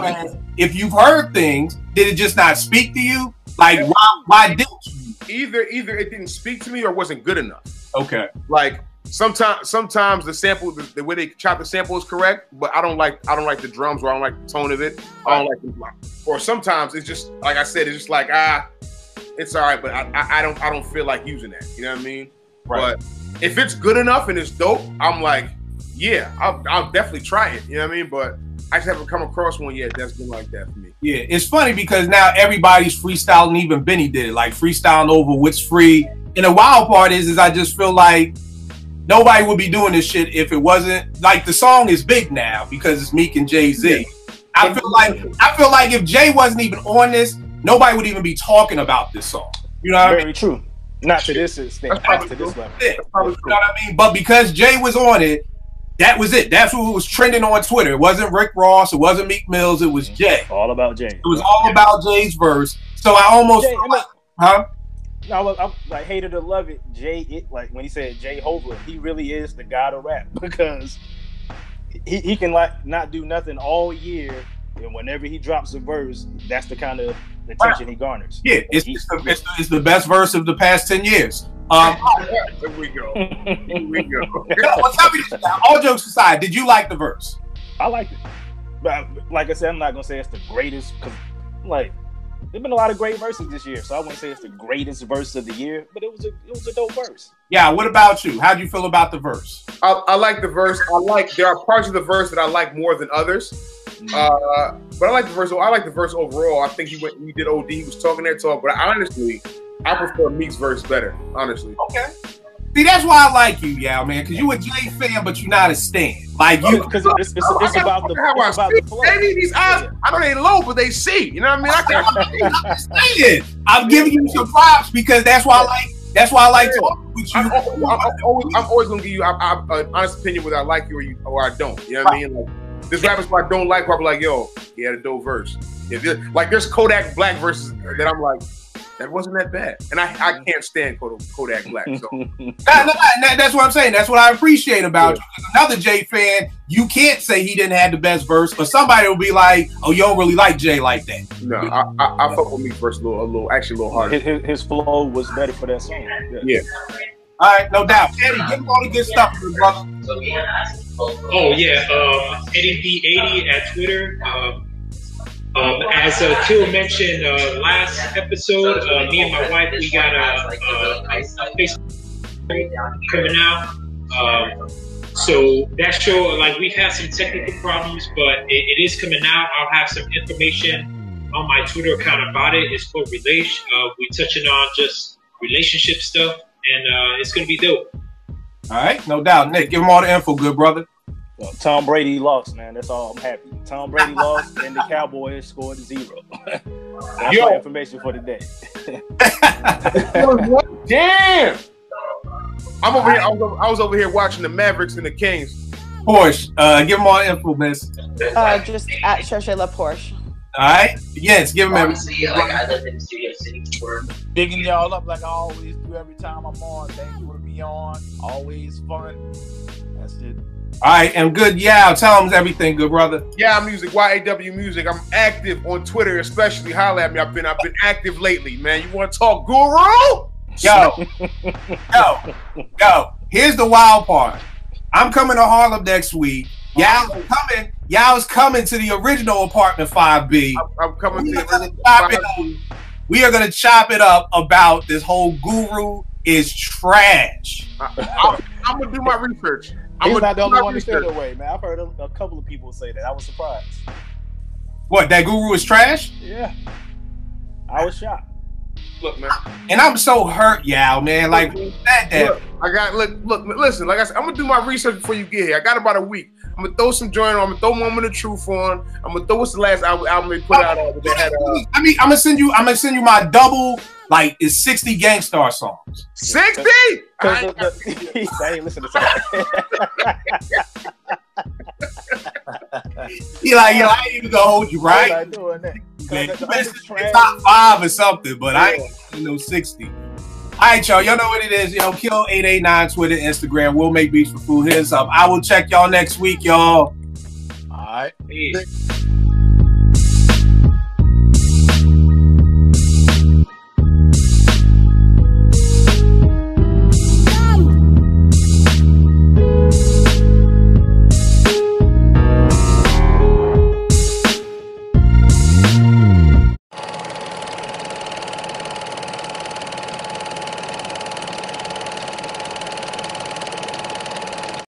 Speaker 3: if you've heard things, did it just not speak to you? Like, why didn't you?
Speaker 7: Either it didn't speak to me or wasn't good enough.
Speaker 3: Okay.
Speaker 7: Like sometimes the sample, the way they chop the sample is correct, but I don't like the drums, or I don't like the tone of it. I don't like the block. Or sometimes it's just like I said, it's just like it's all right, but I don't feel like using that. You know what I mean? Right. But if it's good enough and it's dope, I'm like, yeah, I'll definitely try it. You know what I mean? But I just haven't come across one yet that's been like that for me.
Speaker 3: Yeah, it's funny because now everybody's freestyling. Even Benny did it, like freestyling over what's free. And the wild part is I just feel like nobody would be doing this shit if it wasn't like the song is big now because it's Meek and Jay-Z. Yeah. I feel like if Jay wasn't even on this, nobody would even be talking about this song. You know what I mean?
Speaker 6: Very true. Not to this extent, not to this level.
Speaker 3: You know what I mean? But because Jay was on it, that was it. That's what was trending on Twitter. It wasn't Rick Ross. It wasn't Meek Mills. It was Jay.
Speaker 6: All about Jay.
Speaker 3: It was all about Jay's verse. So I almost,
Speaker 6: I like hated to love it. Jay, like when he said Jay Hova, he really is the god of rap because he can like not do nothing all year, and whenever he drops a verse, that's the kind of attention he garners.
Speaker 3: Yeah, it's the best verse of the past 10 years.
Speaker 7: Here we go.
Speaker 3: Well, tell me this, all jokes aside, did you like the verse?
Speaker 6: I liked it. But like I said, I'm not gonna say it's the greatest because like there's been a lot of great verses this year, so I wouldn't say it's the greatest verse of the year, but it was a dope verse. Yeah,
Speaker 3: what about you? How'd you feel about the verse?
Speaker 7: I like the verse. There are parts of the verse that I like more than others. But I like the verse. I like the verse overall. I think he did OD. He was talking that talk, but honestly, I prefer Meek's verse better. Honestly.
Speaker 3: Okay. See, that's why I like you, man, because you a Jay fan, but you're not a stan. Like you,
Speaker 6: because it's about the flow.
Speaker 7: Baby, these eyes, I know they low, but they see. You know what I mean?
Speaker 3: I'm giving you some props because that's why I like. That's why I like talking with you.
Speaker 7: I'm always gonna give you an honest opinion whether I like you or I don't. You know what I mean? Like, this rappers who I don't like, probably like, yo, he had a dope verse. Like there's Kodak Black verses that I'm like, that wasn't that bad, and I can't stand Kodak Black. So
Speaker 3: that's what I'm saying. That's what I appreciate about you. Another Jay fan, you can't say he didn't have the best verse, but somebody will be like, "Oh, you don't really like Jay like that."
Speaker 7: No, I fuck with Meek's verse a little harder.
Speaker 6: His flow was better for that song.
Speaker 7: Yeah.
Speaker 3: All right, no doubt. Eddie, give him all the good stuff, brother.
Speaker 4: Oh yeah, Eddie B80 at Twitter. As Kill mentioned last episode, me and my wife, we got a Facebook coming out. So that show, like, we've had some technical problems, but it is coming out. I'll have some information on my Twitter account about it. It's called Relation. We're touching on just relationship stuff, and it's going to be dope.
Speaker 3: All right, no doubt. Nick, give him all the info, good brother.
Speaker 6: Well, Tom Brady lost, man. That's all. I'm happy. Tom Brady lost, and the Cowboys scored 0. That's my information for today.
Speaker 7: Damn! I'm over here. I was over here watching the Mavericks and the Kings.
Speaker 3: Porsche, give him all the info, miss.
Speaker 9: Just at Cherche La Porsche.
Speaker 3: All right. Yes, give him
Speaker 10: Honestly, like I live in the Studio City for
Speaker 8: Digging y'all up like I always do every time I'm on. Thankful to be on. Always fun. That's it.
Speaker 3: All right, and good. Yeah, tell them everything, good brother.
Speaker 7: Yeah, music, YAW music. I'm active on Twitter, especially. Holla at me. I've been active lately, man. You want to talk guru?
Speaker 3: Yo. Here's the wild part. I'm coming to Harlem next week. Y'all's coming to the original apartment 5B.
Speaker 7: I'm coming to
Speaker 3: We are gonna chop it up about this whole guru is trash.
Speaker 7: I'm gonna do my research.
Speaker 6: He's not the only one to feel that way, man. I've heard a couple of people say that. I was surprised.
Speaker 3: What, that guru is trash?
Speaker 6: Yeah. I was shocked.
Speaker 7: Look, man.
Speaker 3: And I'm so hurt, man. Like,
Speaker 7: look, listen, like I said, I'm gonna do my research before you get here. I got about a week. I'm gonna throw some joint on. I'm gonna throw Moment of Truth on. I'm gonna throw what's the last album they put out.
Speaker 3: I'm gonna send you my double, like, it's 60 Gangstar songs.
Speaker 7: 60?
Speaker 6: I ain't listen to that.
Speaker 3: He like, yo, I ain't even gonna hold you, right?
Speaker 6: I'm not doing that.
Speaker 3: Man, you top 5 or something, but I ain't no 60. All right, y'all know what it is. Kill 889 Twitter, Instagram. We'll make beats for food. Here's up. I will check y'all next week, y'all.
Speaker 8: All right.
Speaker 4: Peace.